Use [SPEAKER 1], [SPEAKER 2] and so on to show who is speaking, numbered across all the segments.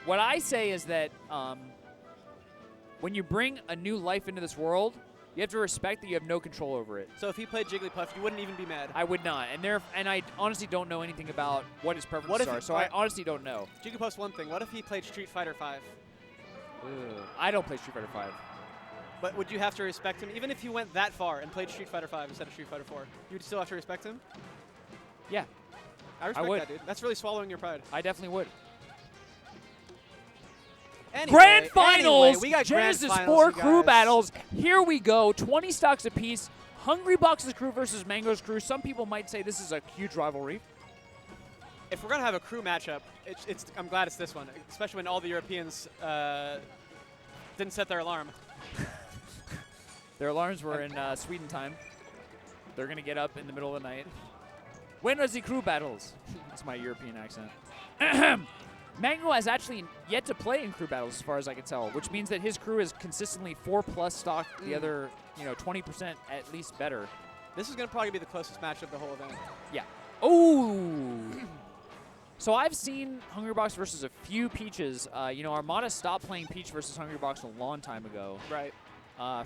[SPEAKER 1] what I say is that when you bring a new life into this world, you have to respect that you have no control over it.
[SPEAKER 2] So if he played Jigglypuff, you wouldn't even be mad?
[SPEAKER 1] I would not. And I honestly don't know anything about what his preferences are, so I honestly don't know.
[SPEAKER 2] Jigglypuff's one thing. What if he played Street Fighter V?
[SPEAKER 1] I don't play Street Fighter V.
[SPEAKER 2] But would you have to respect him? Even if he went that far and played Street Fighter V instead of Street Fighter 4, you would still have to respect him?
[SPEAKER 1] Yeah.
[SPEAKER 2] I respect that, dude. That's really swallowing your pride.
[SPEAKER 1] I definitely would.
[SPEAKER 2] Anyway,
[SPEAKER 1] Grand Finals!
[SPEAKER 2] We got
[SPEAKER 1] Genesis
[SPEAKER 2] Grand
[SPEAKER 1] 4
[SPEAKER 2] Finals,
[SPEAKER 1] crew battles. Here we go. 20 stocks apiece. Hungrybox's crew versus Mango's crew. Some people might say this is a huge rivalry.
[SPEAKER 2] If we're going to have a crew matchup, I'm glad it's this one, especially when all the Europeans didn't set their alarm.
[SPEAKER 1] Their alarms were in Sweden time. They're going to get up in the middle of the night. When are the crew battles? That's my European accent. Mango has actually yet to play in crew battles as far as I can tell, which means that his crew is consistently 4+ stock, the other 20% at least better.
[SPEAKER 2] This is going to probably be the closest match of the whole event.
[SPEAKER 1] Yeah. Oh! So I've seen Hungrybox versus a few Peaches. Armada stopped playing Peach versus Hungrybox a long time ago.
[SPEAKER 2] Right.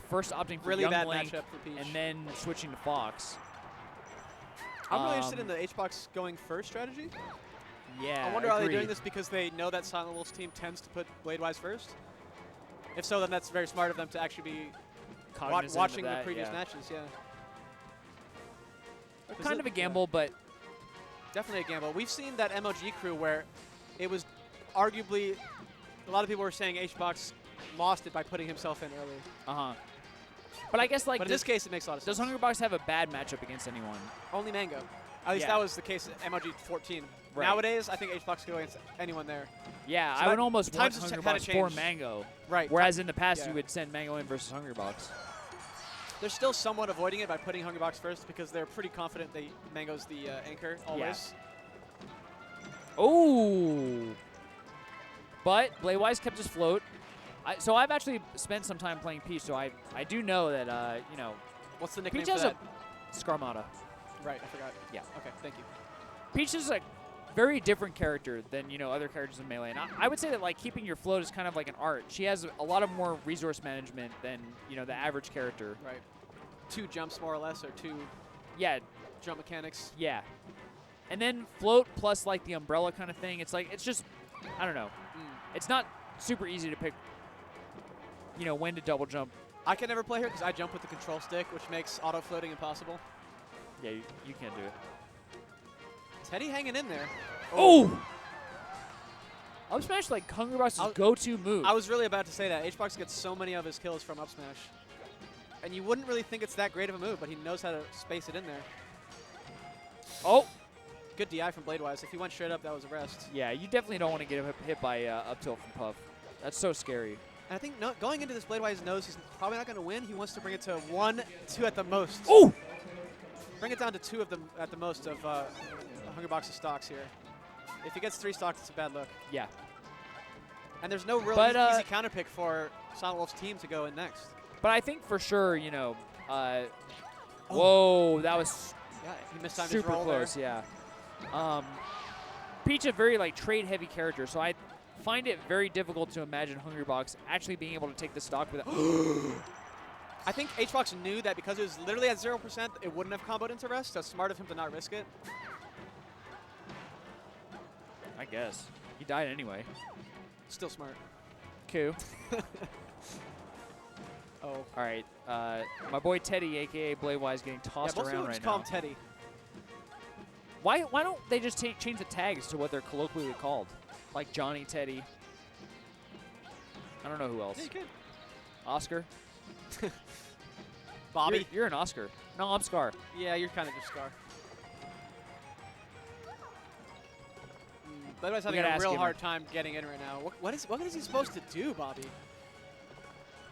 [SPEAKER 1] First opting for
[SPEAKER 2] really
[SPEAKER 1] Young
[SPEAKER 2] bad
[SPEAKER 1] Link,
[SPEAKER 2] matchup for Peach.
[SPEAKER 1] and then switching to Fox.
[SPEAKER 2] I'm really interested in the H-Box going first strategy.
[SPEAKER 1] Yeah,
[SPEAKER 2] I wonder are they doing this because they know that Silent Wolf's team tends to put Bladewise first? If so, then that's very smart of them to actually be watching the previous matches, yeah.
[SPEAKER 1] Kind of a gamble, but...
[SPEAKER 2] Definitely a gamble. We've seen that MLG crew where it was arguably, a lot of people were saying H-Box lost it by putting himself in early.
[SPEAKER 1] Uh-huh. But I guess, like...
[SPEAKER 2] But in this case, it makes a lot of sense.
[SPEAKER 1] Does Hungrybox have a bad matchup against anyone?
[SPEAKER 2] Only Mango. At least that was the case at MLG 14. Right. Nowadays, I think H-Box can go against anyone there.
[SPEAKER 1] Yeah, so I would almost want Hungrybox for Mango.
[SPEAKER 2] Right.
[SPEAKER 1] Whereas in the past, you would send Mango in versus Hungrybox.
[SPEAKER 2] They're still somewhat avoiding it by putting Hungrybox first because they're pretty confident that Mango's the anchor always.
[SPEAKER 1] Yeah. Oh! But Bladewise kept his float. So I've actually spent some time playing Peach, so I do know that,
[SPEAKER 2] What's the nickname
[SPEAKER 1] Peach
[SPEAKER 2] for that?
[SPEAKER 1] Peach has a Skarmata.
[SPEAKER 2] Right, I forgot.
[SPEAKER 1] Yeah.
[SPEAKER 2] Okay, thank you.
[SPEAKER 1] Peach is a very different character than, other characters in Melee. And I would say that, like, keeping your float is kind of like an art. She has a lot of more resource management than, the average character.
[SPEAKER 2] Right. 2 jumps, more or less, or 2 jump mechanics.
[SPEAKER 1] Yeah. And then float plus, like, the umbrella kind of thing. It's like, it's just, I don't know. It's not super easy to pick, when to double jump.
[SPEAKER 2] I can never play her because I jump with the control stick, which makes auto-floating impossible.
[SPEAKER 1] Yeah, you can't do it.
[SPEAKER 2] Teddy hanging in there.
[SPEAKER 1] Oh! Up smash, like, Hungrybox's go-to move.
[SPEAKER 2] I was really about to say that. H-Box gets so many of his kills from up smash. And you wouldn't really think it's that great of a move, but he knows how to space it in there.
[SPEAKER 1] Oh!
[SPEAKER 2] Good DI from Bladewise. If he went straight up, that was a rest.
[SPEAKER 1] Yeah, you definitely don't want to get hit by up tilt from Puff. That's so scary.
[SPEAKER 2] And I think going into this, Bladewise knows he's probably not going to win. He wants to bring it to 1, 2 at the most.
[SPEAKER 1] Oh!
[SPEAKER 2] Bring it down to 2 of them at the most of Hungrybox's stocks here. If he gets 3 stocks, it's a bad look.
[SPEAKER 1] Yeah.
[SPEAKER 2] And there's no real easy counter pick for Silent Wolf's team to go in next.
[SPEAKER 1] But I think for sure, whoa, that was
[SPEAKER 2] he mistimed
[SPEAKER 1] super
[SPEAKER 2] his roll
[SPEAKER 1] close,
[SPEAKER 2] there.
[SPEAKER 1] yeah. Peach a very, like, trade-heavy character, so I find it very difficult to imagine Hungrybox actually being able to take the stock without...
[SPEAKER 2] I think H-Box knew that because it was literally at 0%, it wouldn't have comboed into rest, so smart of him to not risk it.
[SPEAKER 1] I guess. He died anyway.
[SPEAKER 2] Still smart.
[SPEAKER 1] Q.
[SPEAKER 2] Oh.
[SPEAKER 1] All right. My boy Teddy, a.k.a. Bladewise, getting tossed around right now.
[SPEAKER 2] Just call him Teddy.
[SPEAKER 1] Why don't they just change the tags to what they're colloquially called? Like Johnny, Teddy. I don't know who else.
[SPEAKER 2] Yeah, you could.
[SPEAKER 1] Oscar?
[SPEAKER 2] Bobby?
[SPEAKER 1] You're an Oscar. No, I'm Scar.
[SPEAKER 2] Yeah, you're kind of just Scar. Bladewise having a real hard time getting in right now. What is he supposed to do, Bobby?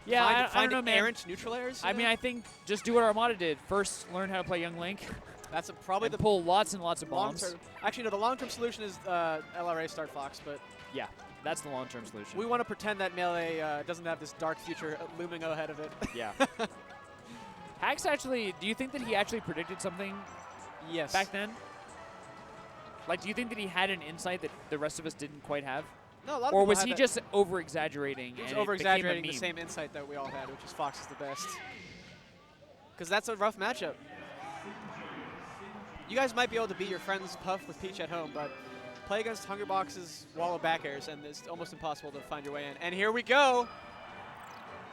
[SPEAKER 1] Yeah,
[SPEAKER 2] find
[SPEAKER 1] I don't know, man.
[SPEAKER 2] errant neutral airs?
[SPEAKER 1] I mean, I think just do what Armada did. First, learn how to play Young Link.
[SPEAKER 2] That's probably the
[SPEAKER 1] pull lots and lots of bombs.
[SPEAKER 2] Actually, no, the long-term solution is LRA start Fox, but
[SPEAKER 1] yeah, that's the long-term solution.
[SPEAKER 2] We want to pretend that Melee doesn't have this dark future looming ahead of it.
[SPEAKER 1] Yeah. Hax actually, do you think that he actually predicted something?
[SPEAKER 2] Yes.
[SPEAKER 1] Back then? Like, do you think that he had an insight that the rest of us didn't quite have?
[SPEAKER 2] No, a lot of
[SPEAKER 1] Or
[SPEAKER 2] people
[SPEAKER 1] was
[SPEAKER 2] had
[SPEAKER 1] he
[SPEAKER 2] that.
[SPEAKER 1] just over-exaggerating?
[SPEAKER 2] He was
[SPEAKER 1] and it
[SPEAKER 2] over-exaggerating
[SPEAKER 1] became
[SPEAKER 2] the
[SPEAKER 1] a
[SPEAKER 2] same
[SPEAKER 1] meme?
[SPEAKER 2] insight that we all had, which is Fox is the best. Because that's a rough matchup. You guys might be able to beat your friends Puff with Peach at home, but play against Hungrybox's wall of back airs, and it's almost impossible to find your way in. And here we go.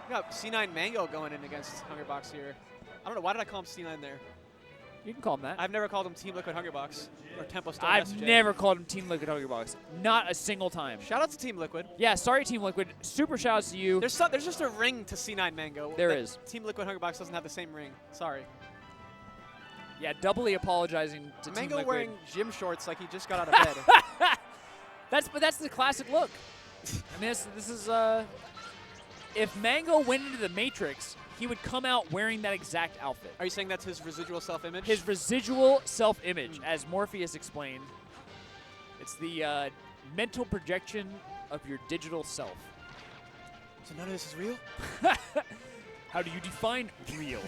[SPEAKER 2] We got C9 Mango going in against Hungrybox here. I don't know, why did I call him C9 there?
[SPEAKER 1] You can call him that.
[SPEAKER 2] I've never called him Team Liquid Hungrybox or Tempo Stone
[SPEAKER 1] I've
[SPEAKER 2] SJ.
[SPEAKER 1] never called him Team Liquid Hungrybox. Not a single time.
[SPEAKER 2] Shout out to Team Liquid.
[SPEAKER 1] Yeah, sorry, Team Liquid. Super shout outs to you.
[SPEAKER 2] There's just a ring to C9 Mango.
[SPEAKER 1] There
[SPEAKER 2] that
[SPEAKER 1] is.
[SPEAKER 2] Team Liquid Hungrybox doesn't have the same ring. Sorry.
[SPEAKER 1] Yeah, doubly apologizing to
[SPEAKER 2] Mango
[SPEAKER 1] Team Liquid.
[SPEAKER 2] wearing gym shorts like he just got out of bed.
[SPEAKER 1] That's the classic look. I mean, this is if Mango went into the Matrix, he would come out wearing that exact outfit.
[SPEAKER 2] Are you saying that's his residual self-image?
[SPEAKER 1] His residual self-image, as Morpheus explained, it's the mental projection of your digital self.
[SPEAKER 2] So none of this is real?
[SPEAKER 1] How do you define real?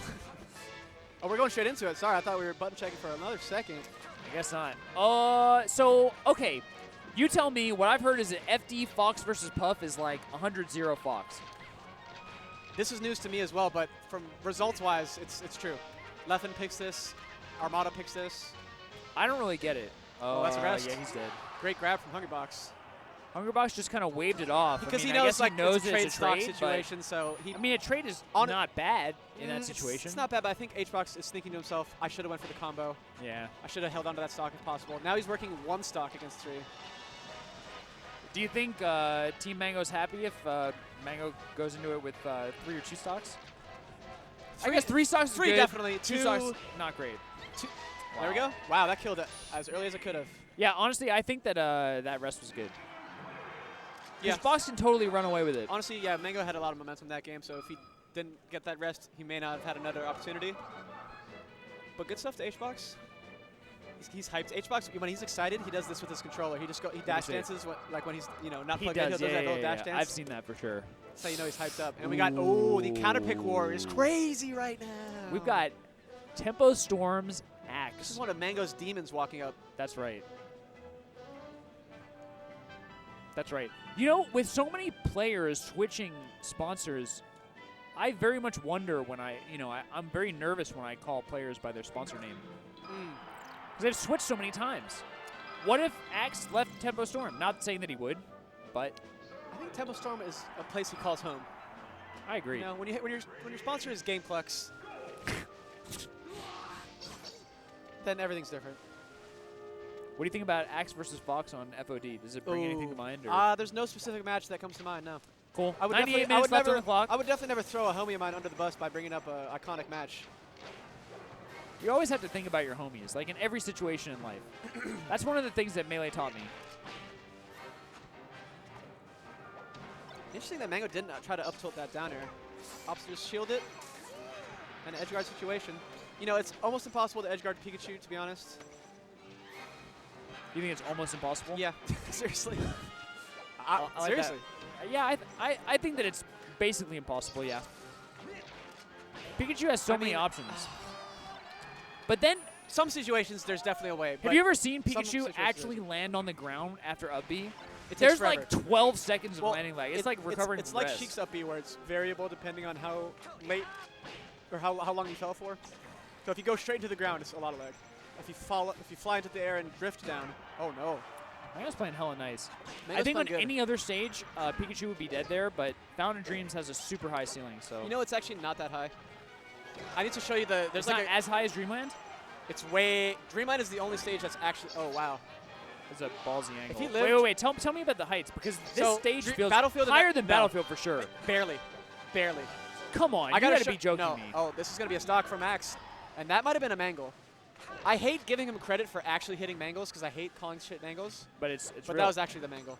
[SPEAKER 2] Oh, we're going straight into it. Sorry, I thought we were button checking for another second.
[SPEAKER 1] I guess not. So, okay. You tell me, what I've heard is that FD Fox versus Puff is like 100-0 Fox.
[SPEAKER 2] This is news to me as well, but from results-wise, it's true. Leffen picks this. Armada picks this.
[SPEAKER 1] I don't really get it.
[SPEAKER 2] Oh, that's a rest.
[SPEAKER 1] Yeah, he's dead.
[SPEAKER 2] Great grab from Hungrybox.
[SPEAKER 1] Hungrybox just kind of waved it off.
[SPEAKER 2] Because
[SPEAKER 1] I mean,
[SPEAKER 2] he
[SPEAKER 1] I
[SPEAKER 2] knows,
[SPEAKER 1] guess
[SPEAKER 2] like,
[SPEAKER 1] he knows
[SPEAKER 2] it's a trade
[SPEAKER 1] it's a
[SPEAKER 2] stock
[SPEAKER 1] trade,
[SPEAKER 2] situation, so he...
[SPEAKER 1] I mean, a trade is
[SPEAKER 2] On
[SPEAKER 1] not bad in that situation.
[SPEAKER 2] It's not bad, but I think HBox is thinking to himself, I should have went for the combo.
[SPEAKER 1] Yeah.
[SPEAKER 2] I should have held on to that stock if possible. Now he's working one stock against three.
[SPEAKER 1] Do you think Team Mango's happy if Mango goes into it with 3 or 2 stocks? I guess 3 stocks is
[SPEAKER 2] Three
[SPEAKER 1] good.
[SPEAKER 2] definitely.
[SPEAKER 1] 2
[SPEAKER 2] Two,
[SPEAKER 1] stocks, not great.
[SPEAKER 2] There we go. Wow, that killed it as early as it could have.
[SPEAKER 1] Yeah, honestly, I think that that rest was good.
[SPEAKER 2] Yeah.
[SPEAKER 1] Because Fox can totally run away with it.
[SPEAKER 2] Honestly, yeah, Mango had a lot of momentum that game, so if he didn't get that rest, he may not have had another opportunity. But good stuff to HBox. He's hyped. HBox, when he's excited, he does this with his controller. He dash dances when he's not
[SPEAKER 1] He
[SPEAKER 2] plugged in. He'll
[SPEAKER 1] does,
[SPEAKER 2] do that little dash dance.
[SPEAKER 1] I've seen that for sure.
[SPEAKER 2] That's how you know he's hyped up. And we got the counter pick war is crazy right now.
[SPEAKER 1] We've got Tempo Storm's
[SPEAKER 2] This is
[SPEAKER 1] Axe.
[SPEAKER 2] one of Mango's demons walking up.
[SPEAKER 1] That's right. That's right. You know, with so many players switching sponsors, I very much wonder when I'm very nervous when I call players by their sponsor name. Because they've switched so many times. What if Axe left Tempo Storm? Not saying that he would, but
[SPEAKER 2] I think Tempo Storm is a place he calls home.
[SPEAKER 1] I agree.
[SPEAKER 2] You know, when your sponsor is Gameplex, then everything's different.
[SPEAKER 1] What do you think about Axe versus Fox on FOD? Does it bring anything to mind? Or?
[SPEAKER 2] There's no specific match that comes to mind, no.
[SPEAKER 1] Cool.
[SPEAKER 2] I would
[SPEAKER 1] 98
[SPEAKER 2] definitely-
[SPEAKER 1] minutes left on the clock.
[SPEAKER 2] I would definitely never throw a homie of mine under the bus by bringing up an iconic match.
[SPEAKER 1] You always have to think about your homies, like in every situation in life. That's one of the things that Melee taught me.
[SPEAKER 2] Interesting that Mango didn't try to up tilt that down air. Opts just shield it. And an edge guard situation. You know, it's almost impossible to edge guard Pikachu, to be honest.
[SPEAKER 1] You think it's almost impossible?
[SPEAKER 2] Yeah, seriously.
[SPEAKER 1] I like
[SPEAKER 2] Seriously.
[SPEAKER 1] that. Yeah, I think that it's basically impossible, yeah. Pikachu has so many options. But then,
[SPEAKER 2] Some situations, there's definitely a way.
[SPEAKER 1] have you ever seen
[SPEAKER 2] some
[SPEAKER 1] Pikachu
[SPEAKER 2] situations
[SPEAKER 1] actually
[SPEAKER 2] there's-
[SPEAKER 1] land on the ground after up B?
[SPEAKER 2] It takes
[SPEAKER 1] There's
[SPEAKER 2] forever.
[SPEAKER 1] like 12 seconds of
[SPEAKER 2] Well,
[SPEAKER 1] landing lag. It's like recovering
[SPEAKER 2] It's
[SPEAKER 1] from
[SPEAKER 2] like
[SPEAKER 1] rest.
[SPEAKER 2] Sheik's up B where it's variable depending on how late or how long you fell for. So if you go straight into the ground, it's a lot of lag. If you fly into the air and drift down, oh no.
[SPEAKER 1] Mango's playing hella nice.
[SPEAKER 2] Mango's
[SPEAKER 1] I think on
[SPEAKER 2] playing good.
[SPEAKER 1] any other stage, Pikachu would be dead there, but Fountain Dreams has a super high ceiling, so.
[SPEAKER 2] You know, it's actually not that high. I need to show you there's
[SPEAKER 1] it's
[SPEAKER 2] like
[SPEAKER 1] not as high as Dreamland?
[SPEAKER 2] it's way, Dreamland is the only stage that's actually, oh wow.
[SPEAKER 1] It's a ballsy angle.
[SPEAKER 2] he
[SPEAKER 1] Wait,
[SPEAKER 2] lived-
[SPEAKER 1] wait. Tell me about the heights, because this
[SPEAKER 2] So,
[SPEAKER 1] stage feels
[SPEAKER 2] Battlefield and
[SPEAKER 1] higher
[SPEAKER 2] that-
[SPEAKER 1] than
[SPEAKER 2] no.
[SPEAKER 1] Battlefield for sure.
[SPEAKER 2] Barely.
[SPEAKER 1] Come on,
[SPEAKER 2] I
[SPEAKER 1] you gotta
[SPEAKER 2] show-
[SPEAKER 1] be joking
[SPEAKER 2] no.
[SPEAKER 1] me.
[SPEAKER 2] Oh, this is gonna be a stock from Max. And that might have been a mangle. I hate giving him credit for actually hitting mangles because I hate calling shit mangles.
[SPEAKER 1] But it's
[SPEAKER 2] But
[SPEAKER 1] real.
[SPEAKER 2] that was actually the mangle.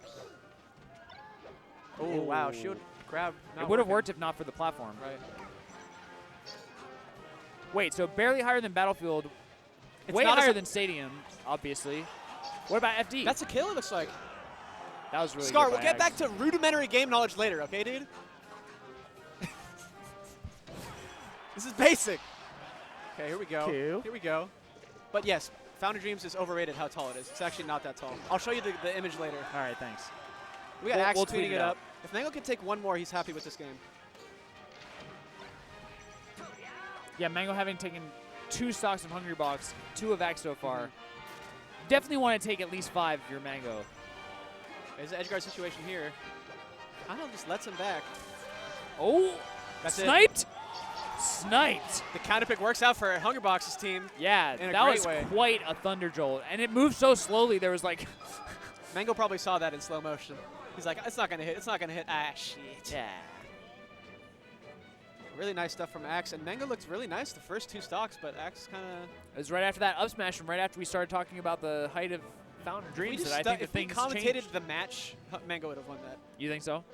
[SPEAKER 2] Oh wow, shield grab.
[SPEAKER 1] It would have worked if not for the platform.
[SPEAKER 2] Right.
[SPEAKER 1] Wait, so barely higher than Battlefield,
[SPEAKER 2] It's
[SPEAKER 1] way
[SPEAKER 2] not as
[SPEAKER 1] higher
[SPEAKER 2] a-
[SPEAKER 1] than Stadium, obviously. What about FD?
[SPEAKER 2] That's a kill, it looks like.
[SPEAKER 1] that was really
[SPEAKER 2] Scar,
[SPEAKER 1] good
[SPEAKER 2] we'll
[SPEAKER 1] by
[SPEAKER 2] get back
[SPEAKER 1] Axe.
[SPEAKER 2] to rudimentary game knowledge later, okay, dude? This is basic. Okay, here we go.
[SPEAKER 1] Cool.
[SPEAKER 2] Here we go. But yes, Foundry Dreams is overrated how tall it is. It's actually not that tall. I'll show you the image later.
[SPEAKER 1] All right, thanks.
[SPEAKER 2] We got Axe
[SPEAKER 1] we'll tweet
[SPEAKER 2] cleaning it
[SPEAKER 1] out.
[SPEAKER 2] up. If Mango can take one more, he's happy with this game.
[SPEAKER 1] Yeah, Mango having taken 2 stocks of Hungrybox, 2 of Axe so far. Definitely want to take at least 5 if you're Mango.
[SPEAKER 2] There's an edge guard situation here. Kind of just lets him back.
[SPEAKER 1] Oh,
[SPEAKER 2] That's
[SPEAKER 1] sniped? Sniped.
[SPEAKER 2] The counter pick works out for Hungrybox's team.
[SPEAKER 1] Yeah,
[SPEAKER 2] In a
[SPEAKER 1] that
[SPEAKER 2] great
[SPEAKER 1] was
[SPEAKER 2] way.
[SPEAKER 1] quite a thunder jolt. And it moved so slowly, there was like...
[SPEAKER 2] Mango probably saw that in slow motion. He's like, it's not going to hit. It's not going to hit. Ah, shit.
[SPEAKER 1] yeah.
[SPEAKER 2] Really nice stuff from Axe. And Mango looks really nice the first 2 stocks, but Axe kind of...
[SPEAKER 1] It was right after that up smash and right after we started talking about the height of Fountain Dreams that I think the
[SPEAKER 2] if we
[SPEAKER 1] things
[SPEAKER 2] commentated
[SPEAKER 1] changed.
[SPEAKER 2] the match, Mango would have won that.
[SPEAKER 1] You think so?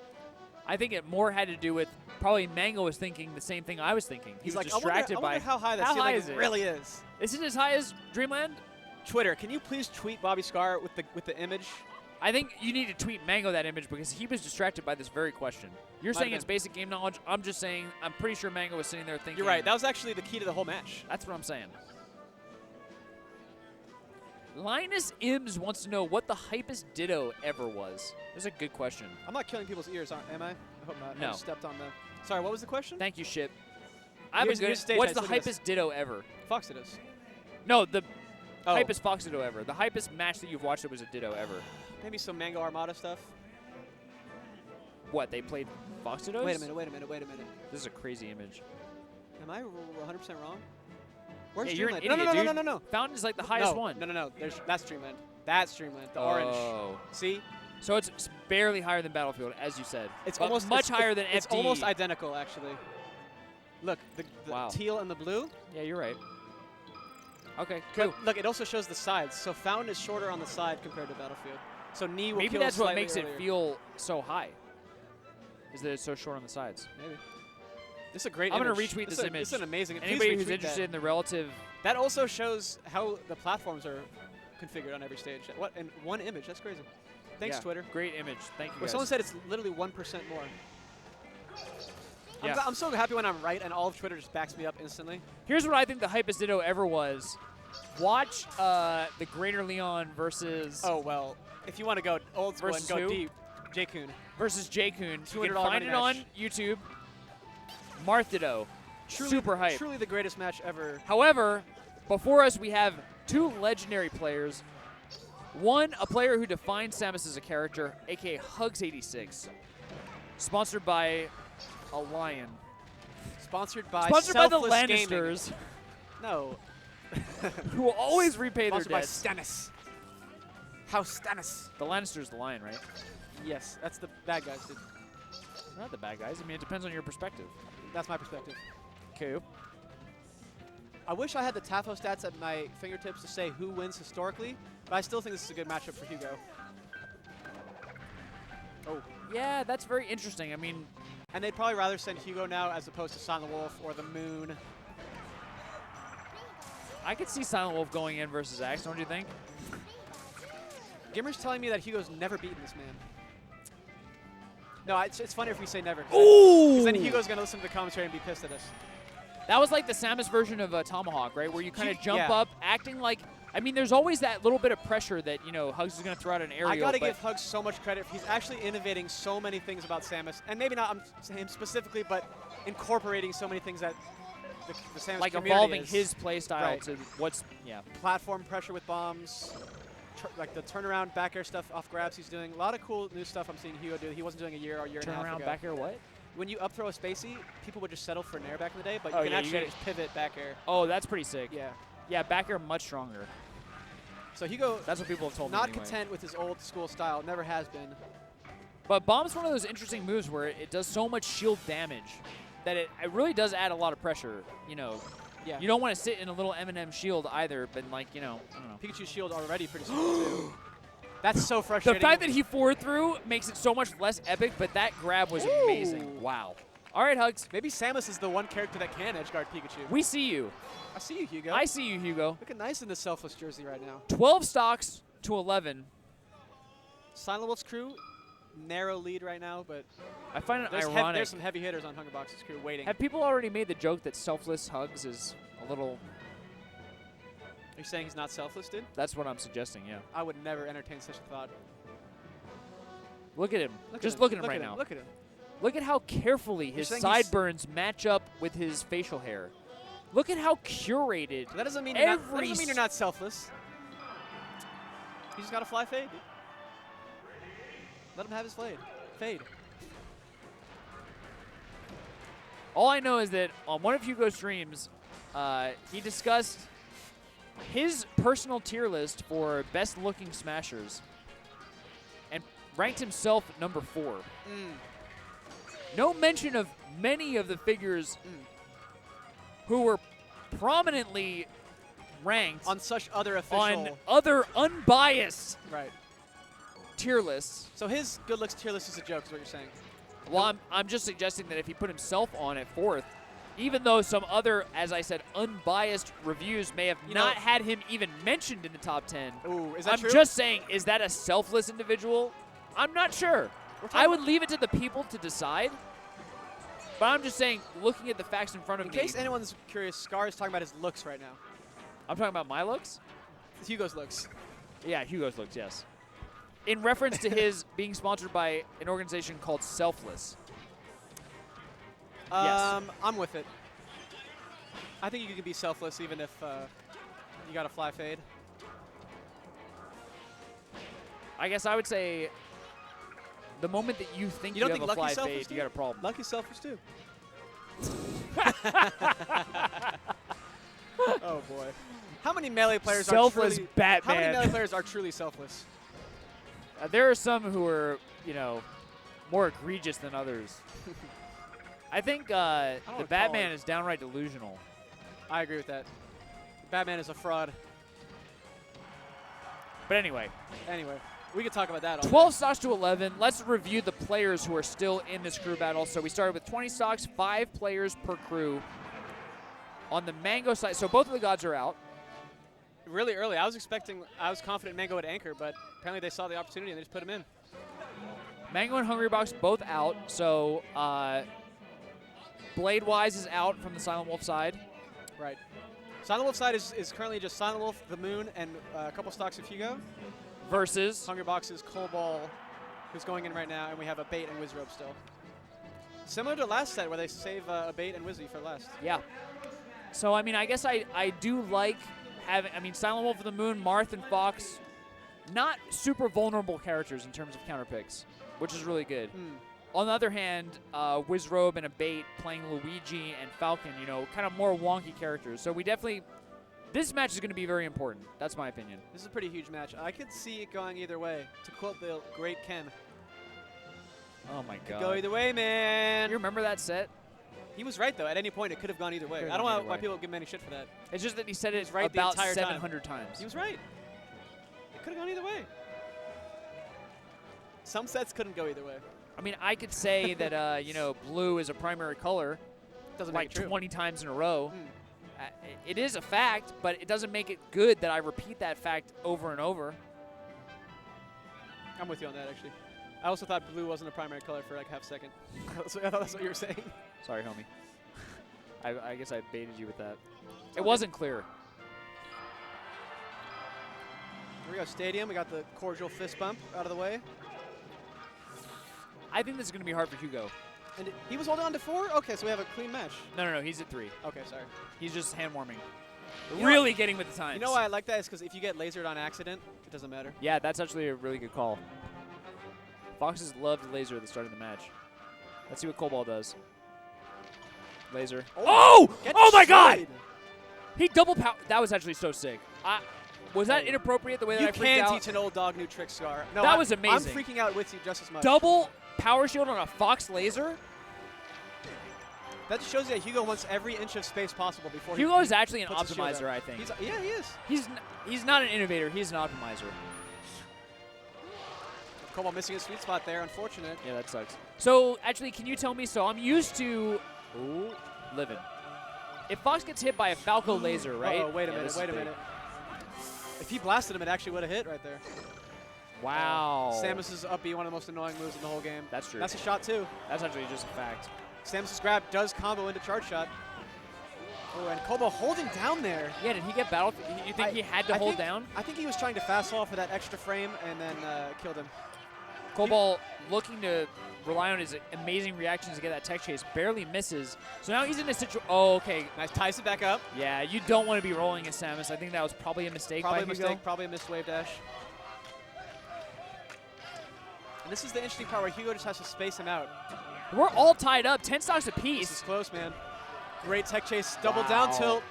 [SPEAKER 1] I think it more had to do with probably Mango was thinking the same thing I was thinking. He
[SPEAKER 2] He's
[SPEAKER 1] was
[SPEAKER 2] like,
[SPEAKER 1] distracted
[SPEAKER 2] I wonder
[SPEAKER 1] by
[SPEAKER 2] how high that
[SPEAKER 1] how
[SPEAKER 2] ceiling
[SPEAKER 1] high is it?
[SPEAKER 2] really is.
[SPEAKER 1] Is it as high as Dreamland?
[SPEAKER 2] Twitter, can you please tweet Bobby Scar with the image?
[SPEAKER 1] I think you need to tweet Mango that image because he was distracted by this very question. You're
[SPEAKER 2] Might
[SPEAKER 1] saying
[SPEAKER 2] have
[SPEAKER 1] it's
[SPEAKER 2] been.
[SPEAKER 1] basic game knowledge. I'm just saying I'm pretty sure Mango was sitting there thinking.
[SPEAKER 2] You're right. That was actually the key to the whole match.
[SPEAKER 1] That's what I'm saying. Linus Ims wants to know what the hypest Ditto ever was. That's a good question.
[SPEAKER 2] I'm not killing people's ears, am I? I hope not.
[SPEAKER 1] No.
[SPEAKER 2] I just stepped on the... Sorry, what was the question?
[SPEAKER 1] Thank you, Ship. I have a
[SPEAKER 2] Here's
[SPEAKER 1] good.
[SPEAKER 2] stage
[SPEAKER 1] What's the
[SPEAKER 2] height, look at this.
[SPEAKER 1] hypest Ditto ever?
[SPEAKER 2] Fox it is.
[SPEAKER 1] No, the
[SPEAKER 2] Oh,
[SPEAKER 1] hypest Fox Ditto ever. The hypest match that you've watched that was a Ditto ever.
[SPEAKER 2] maybe some Mango Armada stuff.
[SPEAKER 1] What, they played Fox Dittos?
[SPEAKER 2] Wait a minute.
[SPEAKER 1] This is a crazy image.
[SPEAKER 2] Am I 100% wrong? Where's
[SPEAKER 1] Yeah, you're an
[SPEAKER 2] Dreamland?
[SPEAKER 1] idiot,
[SPEAKER 2] No.
[SPEAKER 1] Fountain is like the highest
[SPEAKER 2] no,
[SPEAKER 1] one.
[SPEAKER 2] No. That's Dreamland. That's Dreamland. The orange.
[SPEAKER 1] Oh.
[SPEAKER 2] See?
[SPEAKER 1] So it's barely higher than Battlefield, as you said.
[SPEAKER 2] It's
[SPEAKER 1] but
[SPEAKER 2] almost
[SPEAKER 1] much higher than FD.
[SPEAKER 2] It's almost identical, actually. Look, the
[SPEAKER 1] Wow.
[SPEAKER 2] teal and the blue.
[SPEAKER 1] Yeah, you're right. Okay, cool.
[SPEAKER 2] But look, it also shows the sides. So Fountain is shorter on the side compared to Battlefield. So knee will
[SPEAKER 1] Maybe
[SPEAKER 2] kill
[SPEAKER 1] that's what
[SPEAKER 2] slightly
[SPEAKER 1] makes
[SPEAKER 2] earlier.
[SPEAKER 1] it feel so high. Is that it's so short on the sides.
[SPEAKER 2] Maybe. This is a great
[SPEAKER 1] I'm
[SPEAKER 2] image.
[SPEAKER 1] going to retweet this image.
[SPEAKER 2] This is an amazing image.
[SPEAKER 1] Anybody
[SPEAKER 2] Please
[SPEAKER 1] who's
[SPEAKER 2] retweet
[SPEAKER 1] interested
[SPEAKER 2] that.
[SPEAKER 1] in the relative...
[SPEAKER 2] That also shows how the platforms are configured on every stage. What? In one image. That's crazy. Thanks,
[SPEAKER 1] Yeah,
[SPEAKER 2] Twitter.
[SPEAKER 1] Great image. Thank you,
[SPEAKER 2] Well,
[SPEAKER 1] guys.
[SPEAKER 2] someone said it's literally 1% more.
[SPEAKER 1] Yeah.
[SPEAKER 2] I'm so happy when I'm right and all of Twitter just backs me up instantly.
[SPEAKER 1] Here's what I think the hypest Ditto ever was. Watch the Greater Leon versus
[SPEAKER 2] Oh, well, if you want to go old school and
[SPEAKER 1] Versus
[SPEAKER 2] go
[SPEAKER 1] who?
[SPEAKER 2] deep, J-Kun.
[SPEAKER 1] versus J-Kun. You can
[SPEAKER 2] $200
[SPEAKER 1] find
[SPEAKER 2] money
[SPEAKER 1] it on
[SPEAKER 2] match.
[SPEAKER 1] YouTube. Marth Ditto. Super hype.
[SPEAKER 2] Truly the greatest match ever.
[SPEAKER 1] However, before us we have 2 legendary players. One, a player who defines Samus as a character, aka Hugs86. Sponsored by a lion.
[SPEAKER 2] Sponsored by
[SPEAKER 1] Sponsored by the
[SPEAKER 2] Selfless Gaming.
[SPEAKER 1] Lannisters,
[SPEAKER 2] No.
[SPEAKER 1] who will always repay their
[SPEAKER 2] Sponsored by
[SPEAKER 1] debts.
[SPEAKER 2] Stannis. House Stannis.
[SPEAKER 1] The Lannister's the lion, right?
[SPEAKER 2] Yes, that's the bad guys, dude.
[SPEAKER 1] They're not the bad guys. I mean, it depends on your perspective.
[SPEAKER 2] That's my perspective.
[SPEAKER 1] Okay.
[SPEAKER 2] I wish I had the TAFO stats at my fingertips to say who wins historically, but I still think this is a good matchup for Hugo. Oh.
[SPEAKER 1] Yeah, that's very interesting. I mean,
[SPEAKER 2] And they'd probably rather send Hugo now as opposed to Silent Wolf or the Moon.
[SPEAKER 1] I could see Silent Wolf going in versus Axe, don't you think?
[SPEAKER 2] Gimmer's telling me that Hugo's never beaten this man. No, it's funny if we say never.
[SPEAKER 1] Ooh!
[SPEAKER 2] Because then Hugo's going to listen to the commentary and be pissed at us.
[SPEAKER 1] That was like the Samus version of Tomahawk, right? Where you kind of jump
[SPEAKER 2] yeah.
[SPEAKER 1] up, acting like... I mean, there's always that little bit of pressure that, you know, Hugs is going to throw out an aerial.
[SPEAKER 2] I got to
[SPEAKER 1] but
[SPEAKER 2] give Hugs so much credit. He's actually innovating so many things about Samus. And maybe not him specifically, but incorporating so many things that the Samus
[SPEAKER 1] like
[SPEAKER 2] community
[SPEAKER 1] evolving
[SPEAKER 2] is.
[SPEAKER 1] his play style
[SPEAKER 2] Right.
[SPEAKER 1] to what's... Yeah.
[SPEAKER 2] Platform pressure with bombs, like the turnaround back air stuff off grabs he's doing. A lot of cool new stuff I'm seeing Hugo do. He wasn't doing a year or year and a
[SPEAKER 1] Turn
[SPEAKER 2] half
[SPEAKER 1] around
[SPEAKER 2] ago.
[SPEAKER 1] back air what?
[SPEAKER 2] When you up throw a spacey, people would just settle for an air back in the day, but
[SPEAKER 1] Oh,
[SPEAKER 2] you can
[SPEAKER 1] yeah, you
[SPEAKER 2] actually
[SPEAKER 1] gotta-
[SPEAKER 2] just pivot back air.
[SPEAKER 1] Oh, that's pretty sick.
[SPEAKER 2] Yeah.
[SPEAKER 1] Yeah, back air much stronger.
[SPEAKER 2] So Hugo,
[SPEAKER 1] That's what people have told me
[SPEAKER 2] not
[SPEAKER 1] anyway.
[SPEAKER 2] content with his old school style, never has been.
[SPEAKER 1] But Bomb's one of those interesting moves where it does so much shield damage that it really does add a lot of pressure. You know,
[SPEAKER 2] Yeah.
[SPEAKER 1] you don't want to sit in a little M&M shield either, but like, you know, I don't know.
[SPEAKER 2] Pikachu's shield already pretty simple too. That's so
[SPEAKER 1] The
[SPEAKER 2] frustrating.
[SPEAKER 1] fact that he forward through makes it so much less epic, but that grab was
[SPEAKER 2] Ooh.
[SPEAKER 1] amazing. Wow. All right, Hugs.
[SPEAKER 2] Maybe Samus is the one character that can edgeguard Pikachu.
[SPEAKER 1] We see you.
[SPEAKER 2] I see you, Hugo.
[SPEAKER 1] I see you, Hugo.
[SPEAKER 2] Looking nice in the selfless jersey right now.
[SPEAKER 1] 12 stocks to 11.
[SPEAKER 2] Silent Wolf's crew, narrow lead right now, but
[SPEAKER 1] I find it
[SPEAKER 2] there's
[SPEAKER 1] ironic.
[SPEAKER 2] some heavy hitters on Hungrybox's crew waiting.
[SPEAKER 1] Have people already made the joke that selfless Hugs is a little...
[SPEAKER 2] Are you saying he's not selfless, dude?
[SPEAKER 1] That's what I'm suggesting, yeah.
[SPEAKER 2] I would never entertain such a thought.
[SPEAKER 1] Look at him.
[SPEAKER 2] Look
[SPEAKER 1] Just
[SPEAKER 2] at him.
[SPEAKER 1] look at him
[SPEAKER 2] Look
[SPEAKER 1] right
[SPEAKER 2] at him.
[SPEAKER 1] now.
[SPEAKER 2] Look at him.
[SPEAKER 1] Look at how carefully his
[SPEAKER 2] saying he's-
[SPEAKER 1] sideburns match up with his facial hair. Look at how curated.
[SPEAKER 2] That doesn't mean you're not selfless. You just got to fly fade. Dude. Let him have his fade.
[SPEAKER 1] All I know is that on one of Hugo's streams, he discussed his personal tier list for best-looking smashers and ranked himself number 4. No mention of many of the figures who were prominently ranked
[SPEAKER 2] on such other official,
[SPEAKER 1] on other unbiased
[SPEAKER 2] right
[SPEAKER 1] tier lists.
[SPEAKER 2] So his good looks tier list is a joke, is what you're saying.
[SPEAKER 1] Well, I'm just suggesting that if he put himself on at 4th, even though some other, as I said, unbiased reviews may have not had him even mentioned in the top 10.
[SPEAKER 2] Ooh, is that
[SPEAKER 1] I'm
[SPEAKER 2] true?
[SPEAKER 1] just saying, is that a selfless individual? I'm not sure. I would leave it to the people to decide. But I'm just saying, looking at the facts in front of
[SPEAKER 2] In
[SPEAKER 1] me.
[SPEAKER 2] case anyone's curious, Scar is talking about his looks right now.
[SPEAKER 1] I'm talking about my looks?
[SPEAKER 2] It's Hugo's looks.
[SPEAKER 1] Yeah, Hugo's looks, yes. In reference to his being sponsored by an organization called Selfless. Yes.
[SPEAKER 2] I'm with it. I think you can be selfless even if you got a fly fade.
[SPEAKER 1] I guess I would say the moment that you think you
[SPEAKER 2] don't
[SPEAKER 1] have
[SPEAKER 2] think
[SPEAKER 1] a fly
[SPEAKER 2] Lucky's selfish,
[SPEAKER 1] fade,
[SPEAKER 2] too?
[SPEAKER 1] you got a problem.
[SPEAKER 2] Lucky's selfish too. Oh boy. How many Melee players
[SPEAKER 1] Selfless
[SPEAKER 2] are truly
[SPEAKER 1] Batman.
[SPEAKER 2] How many Melee players are truly selfless?
[SPEAKER 1] There are some who are, more egregious than others. I think the
[SPEAKER 2] recall
[SPEAKER 1] Batman
[SPEAKER 2] it.
[SPEAKER 1] is downright delusional.
[SPEAKER 2] I agree with that. Batman is a fraud.
[SPEAKER 1] But anyway,
[SPEAKER 2] we could talk about that all
[SPEAKER 1] 12 stocks to 11. Let's review the players who are still in this crew battle. So we started with 20 stocks, 5 players per crew. On the Mango side, so both of the gods are out.
[SPEAKER 2] really early. I was confident Mango would anchor, but apparently they saw the opportunity and they just put him in.
[SPEAKER 1] Mango and Hungrybox both out. So Blade-wise is out from the Silent Wolf side.
[SPEAKER 2] Right. Silent Wolf side is currently just Silent Wolf, the Moon, and a couple stocks of Hugo.
[SPEAKER 1] Versus
[SPEAKER 2] Hungrybox's Cobalt, who's going in right now, and we have a Bait and Wizrobe still. Similar to last set where they save a Bait and Wizzy for last.
[SPEAKER 1] Yeah. So, I mean, I guess I do like having, Silent Wolf of the Moon, Marth, and Fox, not super vulnerable characters in terms of counter picks, which is really good. On the other hand, Wizrobe and a Bait playing Luigi and Falcon, kind of more wonky characters. So we definitely, this match is going to be very important. That's my opinion.
[SPEAKER 2] This is a pretty huge match. I could see it going either way. To quote the great Ken.
[SPEAKER 1] Oh my God.
[SPEAKER 2] Go either way, man.
[SPEAKER 1] You remember that set?
[SPEAKER 2] He was right, though. At any point, it could have gone either way. I don't know why people give him any shit for that.
[SPEAKER 1] It's just that he said it
[SPEAKER 2] right
[SPEAKER 1] about
[SPEAKER 2] the entire
[SPEAKER 1] 700 times.
[SPEAKER 2] He was right. It could have gone either way. Some sets couldn't go either way.
[SPEAKER 1] I could say that, blue is a primary color
[SPEAKER 2] Doesn't
[SPEAKER 1] like
[SPEAKER 2] make it true.
[SPEAKER 1] 20 times in a row. It is a fact, but it doesn't make it good that I repeat that fact over and over.
[SPEAKER 2] I'm with you on that, actually. I also thought blue wasn't a primary color for like half a second. I thought that's what you were saying.
[SPEAKER 1] Sorry, homie. I guess I baited you with that. It wasn't clear.
[SPEAKER 2] Here we go, Stadium. We got the cordial fist bump out of the way.
[SPEAKER 1] I think this is going to be hard for Hugo.
[SPEAKER 2] And he was holding on to 4? Okay, so we have a clean match.
[SPEAKER 1] No, he's at 3.
[SPEAKER 2] Okay, sorry.
[SPEAKER 1] He's just hand warming.
[SPEAKER 2] You
[SPEAKER 1] Really getting with the times.
[SPEAKER 2] You know why I like that? Is because if you get lasered on accident, it doesn't matter.
[SPEAKER 1] Yeah, that's actually a really good call. Foxes loved laser at the start of the match. Let's see what Cobalt does. Laser. Oh my God! He double power. That was actually so sick. Was that inappropriate the way that I freaked out?
[SPEAKER 2] You can teach an old dog new tricks, Scar. No,
[SPEAKER 1] that was amazing.
[SPEAKER 2] I'm freaking out with you just as much.
[SPEAKER 1] Double power shield on a Fox laser?
[SPEAKER 2] That just shows you that Hugo wants every inch of space possible before
[SPEAKER 1] Hugo is actually an
[SPEAKER 2] puts his shield
[SPEAKER 1] optimizer,
[SPEAKER 2] out.
[SPEAKER 1] I think.
[SPEAKER 2] Yeah, he is.
[SPEAKER 1] He's not an innovator. He's an optimizer.
[SPEAKER 2] Cobalt missing his sweet spot there. Unfortunate.
[SPEAKER 1] Yeah, that sucks. So, actually, can you tell me, so I'm used to living. If Fox gets hit by a Falco laser, right?
[SPEAKER 2] Oh, wait a minute. If he blasted him, it actually would have hit right there.
[SPEAKER 1] Wow.
[SPEAKER 2] Samus's up B, one of the most annoying moves in the whole game.
[SPEAKER 1] That's true.
[SPEAKER 2] That's a shot, too.
[SPEAKER 1] That's actually just a fact.
[SPEAKER 2] Samus's grab does combo into charge shot. Oh, and Cobalt holding down there.
[SPEAKER 1] Yeah, did he get battled? You think he had to hold down?
[SPEAKER 2] I think he was trying to fast fall for that extra frame and then killed him.
[SPEAKER 1] Cobalt looking to rely on his amazing reactions to get that tech chase. Barely misses. So now he's in a situation. Oh, okay.
[SPEAKER 2] Nice. Ties it back up.
[SPEAKER 1] Yeah, you don't want to be rolling as Samus. I think that was probably a mistake by Hugo.
[SPEAKER 2] Probably a missed wave dash. And this is the interesting part where Hugo just has to space him out.
[SPEAKER 1] We're all tied up. 10 stocks
[SPEAKER 2] This
[SPEAKER 1] apiece.
[SPEAKER 2] is close, man. Great tech chase. Double down tilt.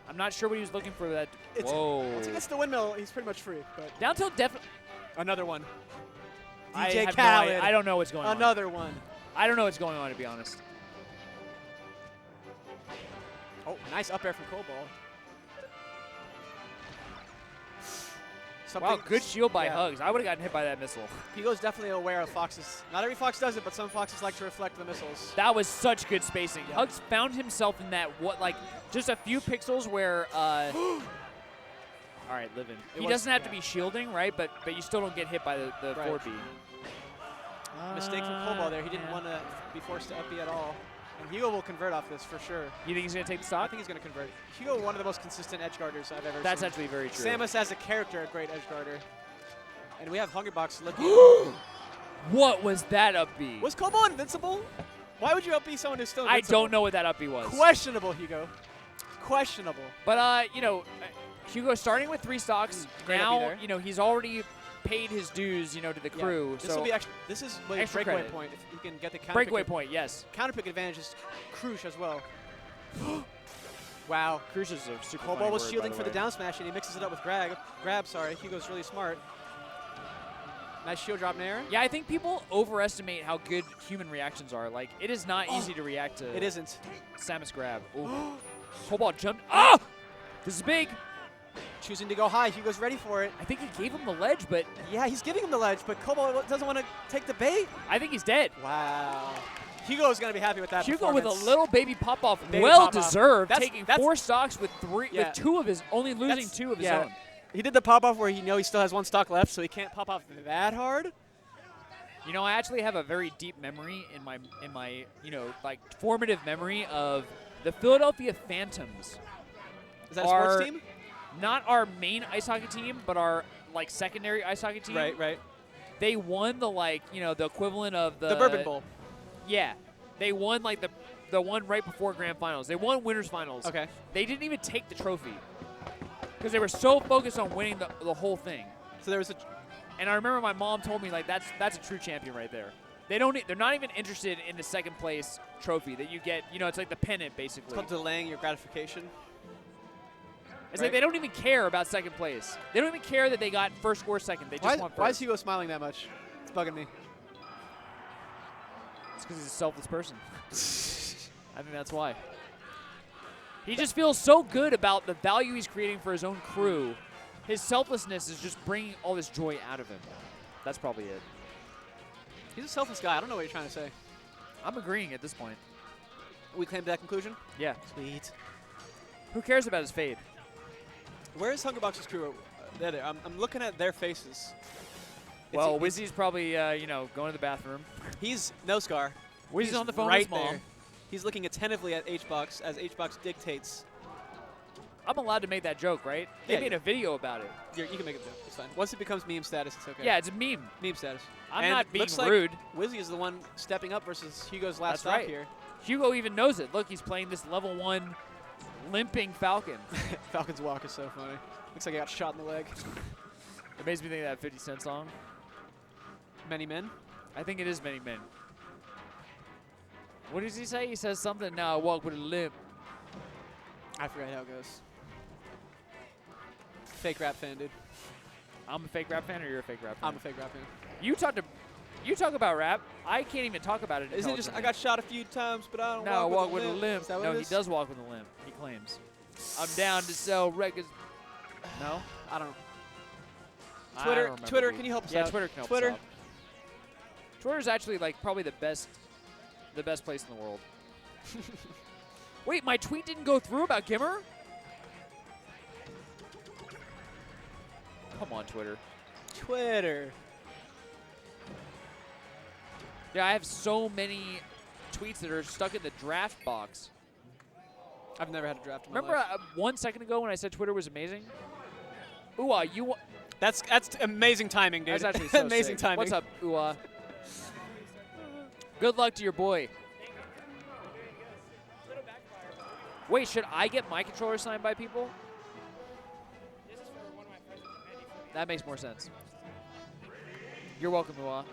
[SPEAKER 1] I'm not sure what he was looking for that.
[SPEAKER 2] It's,
[SPEAKER 1] Whoa.
[SPEAKER 2] Once he gets the windmill, he's pretty much free. But
[SPEAKER 1] Down tilt definitely.
[SPEAKER 2] another one.
[SPEAKER 1] I
[SPEAKER 2] DJ
[SPEAKER 1] have
[SPEAKER 2] Khaled.
[SPEAKER 1] no idea. I don't know what's going on.
[SPEAKER 2] Another one.
[SPEAKER 1] I don't know what's going on, to be honest.
[SPEAKER 2] Oh, nice up air from Cobalt.
[SPEAKER 1] Wow, good shield by Hugs. I would have gotten hit by that missile.
[SPEAKER 2] Hugo's definitely aware of Fox's. Not every Fox does it, but some Foxes like to reflect the missiles.
[SPEAKER 1] That was such good spacing. Hugs found himself in that, just a few pixels where, all right, Livin. He doesn't have to be shielding, right? But you still don't get hit by the 4B.
[SPEAKER 2] Mistake from Cobalt there. He didn't want to be forced to up B at all. And Hugo will convert off this for sure.
[SPEAKER 1] You think he's going to take the
[SPEAKER 2] I
[SPEAKER 1] stock?
[SPEAKER 2] think he's going to convert. Hugo, one of the most consistent edge guarders I've ever
[SPEAKER 1] That's
[SPEAKER 2] seen.
[SPEAKER 1] actually very true.
[SPEAKER 2] Samus as a character, a great edge guarder. And we have Hungrybox looking.
[SPEAKER 1] What was that up B?
[SPEAKER 2] Was Cobalt invincible? Why would you up B someone who's still invincible?
[SPEAKER 1] I don't know what that up B was.
[SPEAKER 2] Questionable, Hugo. Questionable.
[SPEAKER 1] But, Hugo starting with 3 stocks.
[SPEAKER 2] Great
[SPEAKER 1] Now,
[SPEAKER 2] up B there.
[SPEAKER 1] he's already paid his dues, to the crew.
[SPEAKER 2] This will be extra. This is a
[SPEAKER 1] extra
[SPEAKER 2] breakaway
[SPEAKER 1] credit.
[SPEAKER 2] point. If you can get the counter
[SPEAKER 1] Breakaway
[SPEAKER 2] pick,
[SPEAKER 1] point, yes.
[SPEAKER 2] counter pick advantage is crucial as well. Wow.
[SPEAKER 1] Crucial is a super
[SPEAKER 2] Cobalt
[SPEAKER 1] funny
[SPEAKER 2] was
[SPEAKER 1] word,
[SPEAKER 2] shielding
[SPEAKER 1] by
[SPEAKER 2] for
[SPEAKER 1] the
[SPEAKER 2] the down smash, and he mixes it up with grab. Sorry, Hugo's really smart. Nice shield drop in air.
[SPEAKER 1] Yeah, I think people overestimate how good human reactions are. Like, it is not easy to react to.
[SPEAKER 2] It isn't.
[SPEAKER 1] Samus grab. Ooh. Cobalt jumped. Oh! This is big.
[SPEAKER 2] Choosing to go high. Hugo's ready for it.
[SPEAKER 1] I think he gave him the ledge, but
[SPEAKER 2] Yeah, he's giving him the ledge, but Cobalt doesn't want to take the bait.
[SPEAKER 1] I think he's dead.
[SPEAKER 2] Wow. Hugo's going to be happy with that
[SPEAKER 1] Hugo with a
[SPEAKER 2] performance.
[SPEAKER 1] little baby pop-off.
[SPEAKER 2] Baby
[SPEAKER 1] Well
[SPEAKER 2] pop-off.
[SPEAKER 1] deserved,
[SPEAKER 2] That's-
[SPEAKER 1] taking
[SPEAKER 2] that's-
[SPEAKER 1] 4 stocks with
[SPEAKER 2] Yeah.
[SPEAKER 1] with 2 of his, only losing 2 of his own.
[SPEAKER 2] He did the pop-off where he he still has 1 stock left, so he can't pop off that hard.
[SPEAKER 1] I actually have a very deep memory in my formative memory of the Philadelphia Phantoms.
[SPEAKER 2] Is that a sports team?
[SPEAKER 1] Not our main ice hockey team, but our secondary ice hockey team.
[SPEAKER 2] Right.
[SPEAKER 1] They won the the equivalent of the
[SPEAKER 2] Bourbon Bowl.
[SPEAKER 1] Yeah, they won the one right before grand finals. They won winners finals.
[SPEAKER 2] Okay.
[SPEAKER 1] They didn't even take the trophy because they were so focused on winning the whole thing.
[SPEAKER 2] So there was a.
[SPEAKER 1] And I remember my mom told me that's a true champion right there. They're not even interested in the second place trophy that you get. It's like the pennant basically.
[SPEAKER 2] It's called delaying your gratification.
[SPEAKER 1] It's like they don't even care about second place. They don't even care that they got first or second. They just want first.
[SPEAKER 2] Why is Hugo smiling that much? It's bugging me.
[SPEAKER 1] It's because he's a selfless person. I think that's why. He just feels so good about the value he's creating for his own crew. His selflessness is just bringing all this joy out of him. That's probably it.
[SPEAKER 2] He's a selfless guy. I don't know what you're trying to say.
[SPEAKER 1] I'm agreeing at this point.
[SPEAKER 2] We came to that conclusion?
[SPEAKER 1] Yeah.
[SPEAKER 2] Sweet.
[SPEAKER 1] Who cares about his fade?
[SPEAKER 2] Where is Hungrybox's crew? There. I'm looking at their faces.
[SPEAKER 1] Well, Wizzy's probably, going to the bathroom.
[SPEAKER 2] He's no scar.
[SPEAKER 1] Wizzy's on the phone
[SPEAKER 2] right
[SPEAKER 1] with his mom.
[SPEAKER 2] there. He's looking attentively at HBox as HBox dictates.
[SPEAKER 1] I'm allowed to make that joke, right? They
[SPEAKER 2] Yeah,
[SPEAKER 1] made a video about it.
[SPEAKER 2] You can make it. It's fine. Once it becomes meme status, it's okay.
[SPEAKER 1] Yeah, it's a meme.
[SPEAKER 2] Meme status.
[SPEAKER 1] I'm
[SPEAKER 2] And
[SPEAKER 1] not being
[SPEAKER 2] looks like
[SPEAKER 1] rude.
[SPEAKER 2] Wizzy is the one stepping up versus Hugo's last
[SPEAKER 1] That's
[SPEAKER 2] stop
[SPEAKER 1] right.
[SPEAKER 2] here.
[SPEAKER 1] Hugo even knows it. Look, he's playing this level 1 limping Falcon.
[SPEAKER 2] Falcon's walk is so funny. Looks like I got shot in the leg.
[SPEAKER 1] It makes me think of that 50 Cent song.
[SPEAKER 2] Many men.
[SPEAKER 1] I think it is Many Men. What does he say? He says something, now I walk with a limp.
[SPEAKER 2] I forgot how it goes. Fake rap fan, dude.
[SPEAKER 1] I'm a fake rap fan, or you're a fake rap fan?
[SPEAKER 2] I'm a fake rap fan.
[SPEAKER 1] You talk about rap. I can't even talk about it.
[SPEAKER 2] Isn't it just I got shot a few times, but I don't
[SPEAKER 1] no,
[SPEAKER 2] walk
[SPEAKER 1] with a limp.
[SPEAKER 2] Is that what
[SPEAKER 1] No,
[SPEAKER 2] it
[SPEAKER 1] he
[SPEAKER 2] is?
[SPEAKER 1] does walk with a limp. He claims. I'm down to sell records. No?
[SPEAKER 2] I don't know.
[SPEAKER 1] I
[SPEAKER 2] Twitter,
[SPEAKER 1] don't remember
[SPEAKER 2] Twitter,
[SPEAKER 1] the-
[SPEAKER 2] can you help us
[SPEAKER 1] Yeah,
[SPEAKER 2] out?
[SPEAKER 1] Twitter can help
[SPEAKER 2] Twitter.
[SPEAKER 1] us out. Twitter's actually probably the best place in the world. Wait, my tweet didn't go through about Gimmer? Come on, Twitter.
[SPEAKER 2] Twitter.
[SPEAKER 1] Yeah, I have so many tweets that are stuck in the draft box.
[SPEAKER 2] I've never had a draft in my
[SPEAKER 1] Remember
[SPEAKER 2] life.
[SPEAKER 1] 1 second ago when I said Twitter was amazing? Ooh,
[SPEAKER 2] That's amazing timing, dude.
[SPEAKER 1] That's actually so
[SPEAKER 2] amazing
[SPEAKER 1] sick.
[SPEAKER 2] timing.
[SPEAKER 1] What's up, Ua? Good luck to your boy. Wait, should I get my controller signed by people? That makes more sense. You're welcome, Ua.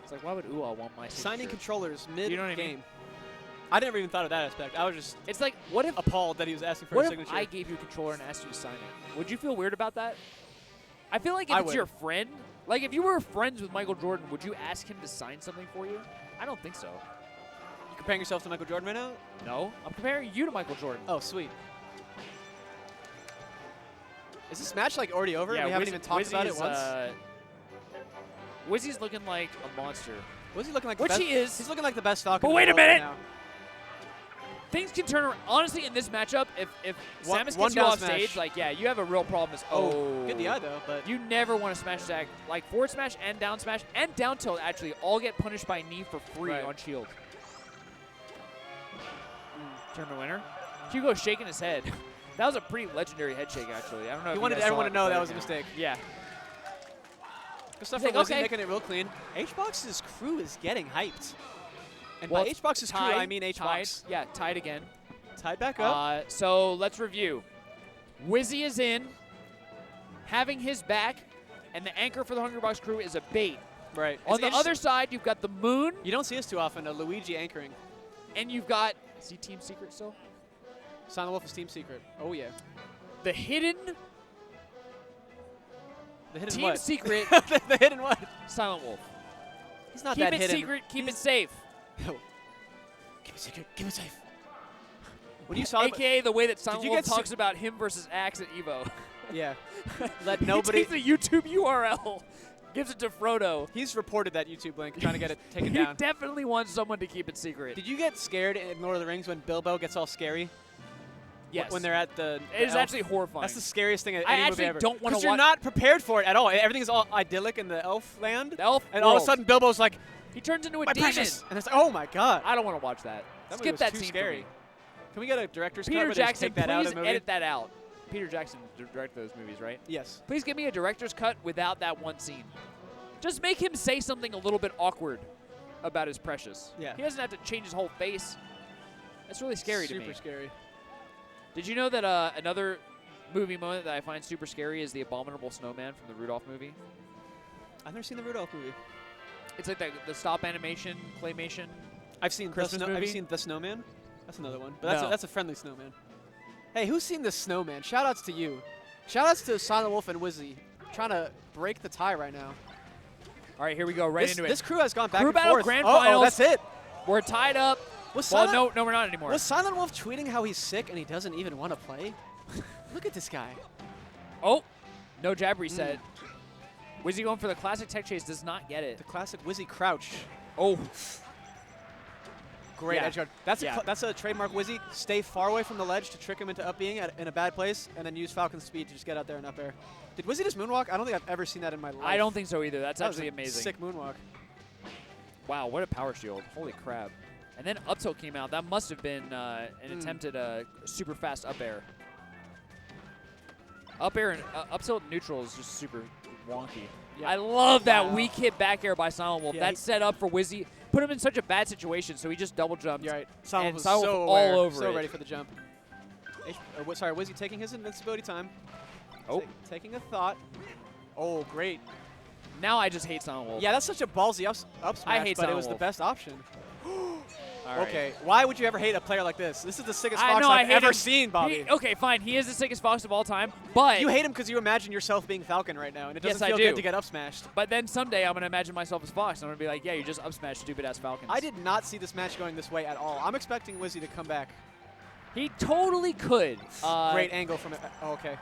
[SPEAKER 1] It's like, why would Ua want my signature?
[SPEAKER 2] Signing controllers mid-game.
[SPEAKER 1] You know what I mean?
[SPEAKER 2] I never even thought of that aspect. I was just
[SPEAKER 1] It's like, what if
[SPEAKER 2] appalled that he was asking for a
[SPEAKER 1] what if
[SPEAKER 2] signature.
[SPEAKER 1] I gave you a controller and asked you to sign it? Would you feel weird about that? I feel like if
[SPEAKER 2] I
[SPEAKER 1] it's
[SPEAKER 2] would.
[SPEAKER 1] your friend, like if you were friends with Michael Jordan, would you ask him to sign something for you? I don't think so.
[SPEAKER 2] You comparing yourself to Michael Jordan right now?
[SPEAKER 1] No, I'm comparing you to Michael Jordan.
[SPEAKER 2] Oh, sweet. Is this match like already over?
[SPEAKER 1] Yeah,
[SPEAKER 2] We haven't even talked about it once.
[SPEAKER 1] Wizzy's looking like a monster.
[SPEAKER 2] Was he looking like
[SPEAKER 1] Which
[SPEAKER 2] the best?
[SPEAKER 1] he is.
[SPEAKER 2] He's looking like the best Falcon.
[SPEAKER 1] But
[SPEAKER 2] in
[SPEAKER 1] wait
[SPEAKER 2] the
[SPEAKER 1] a
[SPEAKER 2] world right
[SPEAKER 1] minute!
[SPEAKER 2] now.
[SPEAKER 1] Things can turn around. Honestly, in this matchup, if
[SPEAKER 2] One-
[SPEAKER 1] Samus
[SPEAKER 2] one
[SPEAKER 1] gets you
[SPEAKER 2] down
[SPEAKER 1] off
[SPEAKER 2] smash.
[SPEAKER 1] stage, like, yeah, you have a real problem.
[SPEAKER 2] Oh, good DI though, but
[SPEAKER 1] You never want to smash attack. Like, forward smash and down tilt, actually, all get punished by knee for free
[SPEAKER 2] Right.
[SPEAKER 1] on shield. Tournament winner. Hugo's shaking his head. That was a pretty legendary head shake, actually. I don't know if
[SPEAKER 2] he
[SPEAKER 1] you
[SPEAKER 2] wanted
[SPEAKER 1] guys saw
[SPEAKER 2] everyone
[SPEAKER 1] it,
[SPEAKER 2] to know
[SPEAKER 1] but
[SPEAKER 2] that was a
[SPEAKER 1] yeah.
[SPEAKER 2] mistake.
[SPEAKER 1] Yeah.
[SPEAKER 2] Good stuff
[SPEAKER 1] He's
[SPEAKER 2] from
[SPEAKER 1] like,
[SPEAKER 2] Lizzie
[SPEAKER 1] okay.
[SPEAKER 2] making it real clean. HBox's crew is getting hyped. And
[SPEAKER 1] Well,
[SPEAKER 2] by HBox's crew, I mean
[SPEAKER 1] tied.
[SPEAKER 2] HBox.
[SPEAKER 1] Yeah, tied again.
[SPEAKER 2] Tied back up.
[SPEAKER 1] So let's review. Wizzy is in, having his back, and the anchor for the Hungrybox crew is a bait.
[SPEAKER 2] Right.
[SPEAKER 1] On
[SPEAKER 2] It's
[SPEAKER 1] the
[SPEAKER 2] interest-
[SPEAKER 1] other side, you've got the Moon,
[SPEAKER 2] you don't see this too often, a Luigi anchoring.
[SPEAKER 1] and you've got, is he Team Secret still?
[SPEAKER 2] Silent Wolf is Team Secret. Oh, yeah.
[SPEAKER 1] The hidden
[SPEAKER 2] The hidden
[SPEAKER 1] Team
[SPEAKER 2] what?
[SPEAKER 1] Secret
[SPEAKER 2] The hidden what?
[SPEAKER 1] Silent Wolf.
[SPEAKER 2] He's not
[SPEAKER 1] Keep
[SPEAKER 2] that
[SPEAKER 1] it
[SPEAKER 2] hidden.
[SPEAKER 1] secret, keep it safe.
[SPEAKER 2] No. Keep it secret, keep it safe. When you saw him,
[SPEAKER 1] AKA the way that Silent
[SPEAKER 2] you
[SPEAKER 1] Wolf
[SPEAKER 2] get su-
[SPEAKER 1] talks about him versus Axe at EVO.
[SPEAKER 2] yeah. Let nobody.
[SPEAKER 1] He takes the YouTube URL, gives it to Frodo.
[SPEAKER 2] He's reported that YouTube link, trying to get it taken
[SPEAKER 1] He
[SPEAKER 2] down.
[SPEAKER 1] definitely wants someone to keep it secret.
[SPEAKER 2] Did you get scared in Lord of the Rings when Bilbo gets all scary?
[SPEAKER 1] Yes.
[SPEAKER 2] When they're at the
[SPEAKER 1] It is
[SPEAKER 2] elf?
[SPEAKER 1] actually horrifying.
[SPEAKER 2] That's the scariest thing in
[SPEAKER 1] I
[SPEAKER 2] any movie
[SPEAKER 1] actually
[SPEAKER 2] ever.
[SPEAKER 1] don't wanna
[SPEAKER 2] Because you're
[SPEAKER 1] watch-
[SPEAKER 2] not prepared for it at all. Everything is all idyllic in the elf land.
[SPEAKER 1] The elf
[SPEAKER 2] and all of a
[SPEAKER 1] world.
[SPEAKER 2] sudden Bilbo's like,
[SPEAKER 1] He turns into a
[SPEAKER 2] my
[SPEAKER 1] demon.
[SPEAKER 2] precious! And it's like, oh my god.
[SPEAKER 1] I don't want to watch that.
[SPEAKER 2] That movie
[SPEAKER 1] Skip
[SPEAKER 2] was
[SPEAKER 1] that
[SPEAKER 2] too
[SPEAKER 1] scene
[SPEAKER 2] scary.
[SPEAKER 1] for me.
[SPEAKER 2] Can we get a director's cut
[SPEAKER 1] Peter
[SPEAKER 2] where they just
[SPEAKER 1] Jackson,
[SPEAKER 2] take that out of
[SPEAKER 1] please
[SPEAKER 2] the movie?
[SPEAKER 1] edit that out. Peter Jackson directed those movies, right?
[SPEAKER 2] Yes.
[SPEAKER 1] Please give me a director's cut without that one scene. Just make him say something a little bit awkward about his precious.
[SPEAKER 2] Yeah.
[SPEAKER 1] He doesn't have to change his whole face. That's really scary to me.
[SPEAKER 2] Super scary.
[SPEAKER 1] Did you know that another movie moment that I find super scary is the Abominable Snowman from the Rudolph movie?
[SPEAKER 2] I've never seen the Rudolph movie.
[SPEAKER 1] It's like the stop animation, claymation.
[SPEAKER 2] I've seen
[SPEAKER 1] Christmas
[SPEAKER 2] Have you
[SPEAKER 1] movie?
[SPEAKER 2] seen The Snowman? That's another one. But
[SPEAKER 1] No.
[SPEAKER 2] that's a friendly snowman. Hey, who's seen The Snowman? Shoutouts to you. Shoutouts to Silent Wolf and Wizzy. Trying to break the tie right now.
[SPEAKER 1] All right, here we go, right into it.
[SPEAKER 2] This crew has gone back
[SPEAKER 1] Crew
[SPEAKER 2] and
[SPEAKER 1] battle
[SPEAKER 2] forth.
[SPEAKER 1] grand
[SPEAKER 2] Oh,
[SPEAKER 1] finals.
[SPEAKER 2] that's it.
[SPEAKER 1] We're tied up.
[SPEAKER 2] Was
[SPEAKER 1] Well,
[SPEAKER 2] Silent,
[SPEAKER 1] no, we're not anymore.
[SPEAKER 2] was Silent Wolf tweeting how he's sick and he doesn't even want to play? Look at this guy.
[SPEAKER 1] Oh, no jab reset. Wizzy going for the classic tech chase, does not get it.
[SPEAKER 2] The classic Wizzy crouch.
[SPEAKER 1] Oh,
[SPEAKER 2] Great
[SPEAKER 1] Yeah.
[SPEAKER 2] edge guard. That's
[SPEAKER 1] Yeah.
[SPEAKER 2] that's a trademark Wizzy. Stay far away from the ledge to trick him into up being in a bad place, and then use Falcon's speed to just get out there and up air. Did Wizzy just moonwalk? I don't think I've ever seen that in my life.
[SPEAKER 1] I don't think so either. That's
[SPEAKER 2] That was
[SPEAKER 1] actually
[SPEAKER 2] a
[SPEAKER 1] amazing.
[SPEAKER 2] Sick moonwalk.
[SPEAKER 1] Wow, what a power shield. Holy crap. And then up tilt came out. That must have been an attempted super fast up air. Up air and up tilt neutral is just super wonky.
[SPEAKER 2] Yeah.
[SPEAKER 1] I love that
[SPEAKER 2] Wow.
[SPEAKER 1] weak hit back air by Silent Wolf.
[SPEAKER 2] Yeah,
[SPEAKER 1] That's set up for Wizzy. Put him in such a bad situation, so he just double jumped.
[SPEAKER 2] You're right.
[SPEAKER 1] And
[SPEAKER 2] Silent was
[SPEAKER 1] Silent
[SPEAKER 2] so
[SPEAKER 1] was
[SPEAKER 2] aware,
[SPEAKER 1] all over
[SPEAKER 2] so
[SPEAKER 1] it.
[SPEAKER 2] ready for the jump. Sorry, Wizzy taking his invincibility time.
[SPEAKER 1] Oh.
[SPEAKER 2] Taking a thought. Oh, great.
[SPEAKER 1] Now I just hate Silent Wolf.
[SPEAKER 2] Yeah, that's such a ballsy up smash,
[SPEAKER 1] I hate
[SPEAKER 2] but it
[SPEAKER 1] Silent
[SPEAKER 2] was
[SPEAKER 1] Wolf.
[SPEAKER 2] the best option.
[SPEAKER 1] All right.
[SPEAKER 2] Okay, why would you ever hate a player like this? This is the sickest
[SPEAKER 1] I
[SPEAKER 2] fox
[SPEAKER 1] know, I
[SPEAKER 2] I've
[SPEAKER 1] hate
[SPEAKER 2] ever
[SPEAKER 1] him.
[SPEAKER 2] seen, Bobby.
[SPEAKER 1] Okay, fine. He is the sickest fox of all time, but
[SPEAKER 2] You hate him because you imagine yourself being Falcon right now, and it doesn't
[SPEAKER 1] Yes, I
[SPEAKER 2] feel
[SPEAKER 1] do.
[SPEAKER 2] good to get up smashed.
[SPEAKER 1] But then someday I'm going to imagine myself as Fox. And I'm going to be like, yeah, you just up smash stupid-ass Falcons.
[SPEAKER 2] I did not see this match going this way at all. I'm expecting Wizzy to come back.
[SPEAKER 1] He totally could.
[SPEAKER 2] Great angle from it. Oh, okay.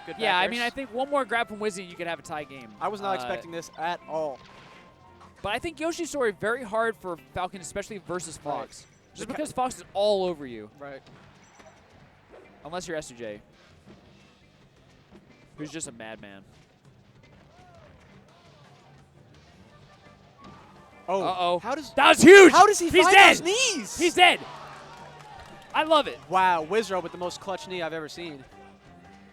[SPEAKER 2] Good
[SPEAKER 1] Yeah,
[SPEAKER 2] back
[SPEAKER 1] I
[SPEAKER 2] airs.
[SPEAKER 1] mean, I think one more grab from Wizzy, you could have a tie game.
[SPEAKER 2] I was not expecting this at all.
[SPEAKER 1] But I think Yoshi's story very hard for Falcon, especially versus
[SPEAKER 2] Right.
[SPEAKER 1] Fox. Just because Fox is all over you,
[SPEAKER 2] Right.
[SPEAKER 1] unless you're S2J, who's just a madman.
[SPEAKER 2] Oh.
[SPEAKER 1] Uh-oh.
[SPEAKER 2] How does
[SPEAKER 1] That was huge!
[SPEAKER 2] How does he
[SPEAKER 1] He's
[SPEAKER 2] find
[SPEAKER 1] dead!
[SPEAKER 2] those knees?
[SPEAKER 1] He's dead! I love it.
[SPEAKER 2] Wow, Wizro with the most clutch knee I've ever seen.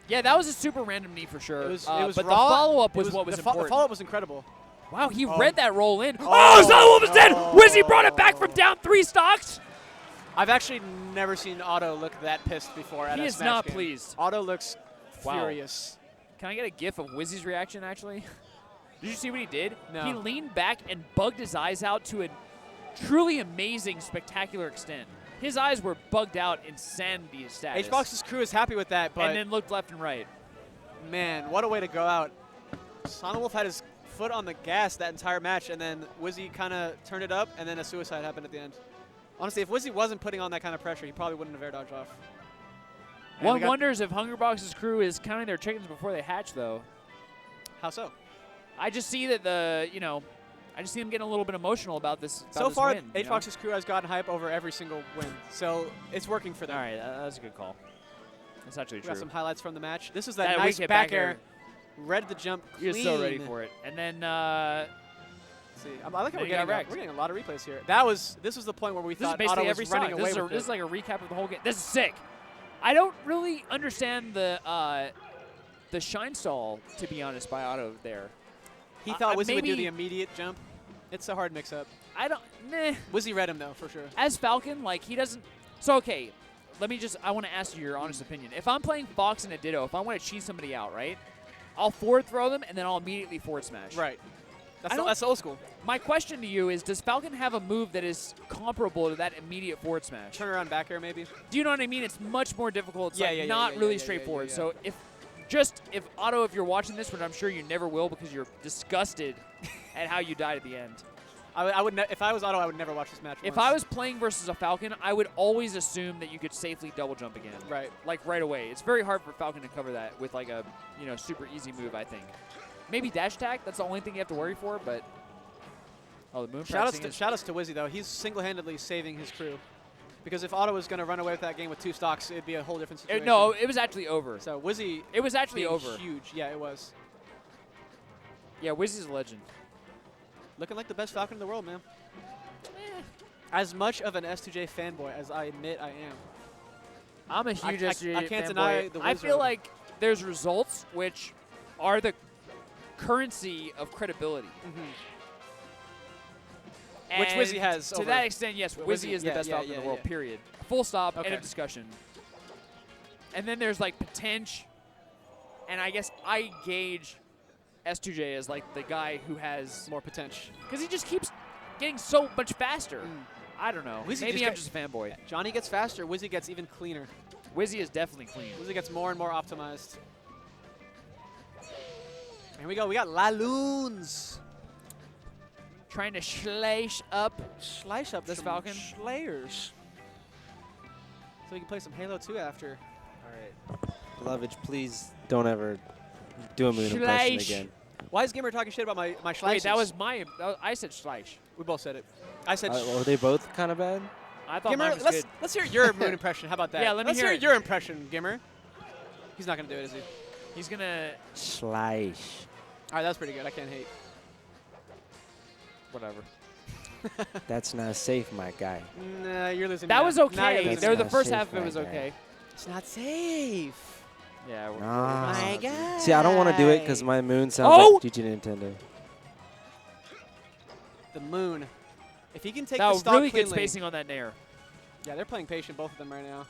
[SPEAKER 1] Yeah, that was a super random knee for sure.
[SPEAKER 2] It was
[SPEAKER 1] but
[SPEAKER 2] raw.
[SPEAKER 1] the follow-up was what was
[SPEAKER 2] the
[SPEAKER 1] important.
[SPEAKER 2] The follow-up was incredible.
[SPEAKER 1] Wow, he read that roll in. Oh, Solomon was dead! Wizzy brought it back from down 3 stocks.
[SPEAKER 2] I've actually never seen Otto look that pissed before at
[SPEAKER 1] He
[SPEAKER 2] a
[SPEAKER 1] is
[SPEAKER 2] Smash
[SPEAKER 1] not
[SPEAKER 2] game.
[SPEAKER 1] pleased.
[SPEAKER 2] Otto looks
[SPEAKER 1] Wow.
[SPEAKER 2] furious.
[SPEAKER 1] Can I get a gif of Wizzy's reaction, actually? Did you see what he did?
[SPEAKER 2] No.
[SPEAKER 1] He leaned back and bugged his eyes out to a truly amazing, spectacular extent. His eyes were bugged out insanity status.
[SPEAKER 2] HBox's crew is happy with that, but
[SPEAKER 1] and then looked left and right.
[SPEAKER 2] man, what a way to go out. Sonawolf had his foot on the gas that entire match, and then Wizzy kind of turned it up, and then a suicide happened at the end. Honestly, if Wizzy wasn't putting on that kind of pressure, he probably wouldn't have air dodged off. And
[SPEAKER 1] One wonders if Hungrybox's crew is counting their chickens before they hatch, though.
[SPEAKER 2] How so?
[SPEAKER 1] I just see that I just see them getting a little bit emotional about this.
[SPEAKER 2] So far,
[SPEAKER 1] win,
[SPEAKER 2] HBox's crew has gotten hype over every single win, so it's working for them.
[SPEAKER 1] All right, that's a good call. That's actually
[SPEAKER 2] We
[SPEAKER 1] true.
[SPEAKER 2] got some highlights from the match. This is that
[SPEAKER 1] That
[SPEAKER 2] nice
[SPEAKER 1] wicked
[SPEAKER 2] back
[SPEAKER 1] back
[SPEAKER 2] air.
[SPEAKER 1] air.
[SPEAKER 2] Read the jump clean.
[SPEAKER 1] He was so ready for it. And then,
[SPEAKER 2] Let's see. I like how
[SPEAKER 1] Then
[SPEAKER 2] we're
[SPEAKER 1] he got
[SPEAKER 2] getting,
[SPEAKER 1] wrecked.
[SPEAKER 2] we're getting a lot of replays here. This was the point where we
[SPEAKER 1] this is
[SPEAKER 2] thought
[SPEAKER 1] basically
[SPEAKER 2] Otto
[SPEAKER 1] every
[SPEAKER 2] was running
[SPEAKER 1] stock.
[SPEAKER 2] away
[SPEAKER 1] This is,
[SPEAKER 2] with
[SPEAKER 1] this is
[SPEAKER 2] it.
[SPEAKER 1] like a recap of the whole game. This is sick. I don't really understand the shine stall, to be honest, by Otto there.
[SPEAKER 2] He thought Wizzy would do
[SPEAKER 1] maybe-
[SPEAKER 2] the immediate jump. It's a hard mix-up.
[SPEAKER 1] I don't. Nah.
[SPEAKER 2] Wizzy read him, though, for sure.
[SPEAKER 1] As Falcon, like, he doesn't. So, okay, I want to ask you your honest opinion. If I'm playing Fox and a Ditto, if I want to cheese somebody out, right? I'll forward throw them, and then I'll immediately forward smash.
[SPEAKER 2] Right.
[SPEAKER 1] I don't-
[SPEAKER 2] That's old school.
[SPEAKER 1] My question to you is, does Falcon have a move that is comparable to that immediate forward smash?
[SPEAKER 2] Turn around back air, maybe.
[SPEAKER 1] Do you know what I mean? It's much more difficult. It's
[SPEAKER 2] Yeah,
[SPEAKER 1] like
[SPEAKER 2] yeah, yeah,
[SPEAKER 1] not
[SPEAKER 2] yeah,
[SPEAKER 1] really
[SPEAKER 2] yeah, yeah,
[SPEAKER 1] straightforward.
[SPEAKER 2] yeah.
[SPEAKER 1] So if Otto, if you're watching this, which I'm sure you never will because you're disgusted at how you died at the end.
[SPEAKER 2] I would if I was Otto, I would never watch this match.
[SPEAKER 1] If
[SPEAKER 2] once.
[SPEAKER 1] I was playing versus a Falcon, I would always assume that you could safely double jump again.
[SPEAKER 2] Right.
[SPEAKER 1] Like right away. It's very hard for Falcon to cover that with like a super easy move, I think. Maybe dash attack, that's the only thing you have to worry for, but the moon
[SPEAKER 2] Shout outs to Wizzy, though. He's single-handedly saving his crew. Because if Otto was going to run away with that game with 2 stocks, it'd be a whole different situation.
[SPEAKER 1] No, it was actually over.
[SPEAKER 2] So Wizzy,
[SPEAKER 1] It was actually
[SPEAKER 2] being
[SPEAKER 1] over.
[SPEAKER 2] huge. Yeah, it was.
[SPEAKER 1] Yeah, Wizzy's a legend.
[SPEAKER 2] Looking like the best Falcon in the world, man. As much of an S2J fanboy as I admit I am.
[SPEAKER 1] I'm a huge SJ
[SPEAKER 2] I can't
[SPEAKER 1] fanboy.
[SPEAKER 2] deny the
[SPEAKER 1] I
[SPEAKER 2] wizard.
[SPEAKER 1] feel like there's results which are the currency of credibility.
[SPEAKER 2] Which
[SPEAKER 1] And
[SPEAKER 2] Wizzy has
[SPEAKER 1] To
[SPEAKER 2] over-
[SPEAKER 1] that extent, yes, Wizzy is the
[SPEAKER 2] yeah,
[SPEAKER 1] best
[SPEAKER 2] yeah,
[SPEAKER 1] Falcon in the
[SPEAKER 2] yeah,
[SPEAKER 1] world,
[SPEAKER 2] yeah.
[SPEAKER 1] period. Full stop, end
[SPEAKER 2] Okay.
[SPEAKER 1] of discussion. And then there's like potential, and I guess I gauge S2J as like the guy who has
[SPEAKER 2] More potential.
[SPEAKER 1] because he just keeps getting so much faster. I don't know.
[SPEAKER 2] Wizzy
[SPEAKER 1] Maybe
[SPEAKER 2] just
[SPEAKER 1] I'm
[SPEAKER 2] got-
[SPEAKER 1] just a fanboy.
[SPEAKER 2] Johnny gets faster. Wizzy gets even cleaner.
[SPEAKER 1] Wizzy is definitely clean.
[SPEAKER 2] Wizzy gets more and more optimized. Here we go. We got Laloons.
[SPEAKER 1] Trying to slice up.
[SPEAKER 2] Slice up
[SPEAKER 1] This
[SPEAKER 2] some
[SPEAKER 1] Falcon.
[SPEAKER 2] Slayers. So we can play some Halo 2 after.
[SPEAKER 3] All right. Lovage, please don't ever do a moon impression
[SPEAKER 1] Schleich.
[SPEAKER 3] again.
[SPEAKER 2] Why is Gamer talking shit about my slices?
[SPEAKER 1] Wait, that was I said slice.
[SPEAKER 2] We both said it. I said.
[SPEAKER 3] Were they both kind of bad?
[SPEAKER 1] I thought
[SPEAKER 2] Gimmer,
[SPEAKER 1] mine was
[SPEAKER 2] let's
[SPEAKER 1] good.
[SPEAKER 2] let's hear your moon impression. How about that?
[SPEAKER 1] Yeah, let me
[SPEAKER 2] let's
[SPEAKER 1] hear
[SPEAKER 2] hear
[SPEAKER 1] it.
[SPEAKER 2] your impression, Gimmer. He's not gonna do it, is he?
[SPEAKER 1] He's gonna
[SPEAKER 3] Schleich.
[SPEAKER 2] All right, that's pretty good. I can't hate.
[SPEAKER 1] whatever.
[SPEAKER 3] That's not safe, my guy.
[SPEAKER 2] Nah, you're losing.
[SPEAKER 1] That
[SPEAKER 2] me
[SPEAKER 1] was
[SPEAKER 2] now. Now you're
[SPEAKER 1] okay.
[SPEAKER 2] losing
[SPEAKER 1] There,
[SPEAKER 2] me
[SPEAKER 1] the
[SPEAKER 2] now.
[SPEAKER 1] first
[SPEAKER 3] safe,
[SPEAKER 1] half of it
[SPEAKER 3] my
[SPEAKER 1] was
[SPEAKER 3] guy.
[SPEAKER 1] okay.
[SPEAKER 2] It's not safe.
[SPEAKER 1] Yeah.
[SPEAKER 3] Nah.
[SPEAKER 2] My God.
[SPEAKER 3] See, I don't want to do it because my moon sounds
[SPEAKER 1] Oh!
[SPEAKER 3] like GG Nintendo.
[SPEAKER 2] The moon. If he can take
[SPEAKER 1] That
[SPEAKER 2] the stock
[SPEAKER 1] really good
[SPEAKER 2] cleanly.
[SPEAKER 1] spacing on that nair.
[SPEAKER 2] Yeah, they're playing patient, both of them right now.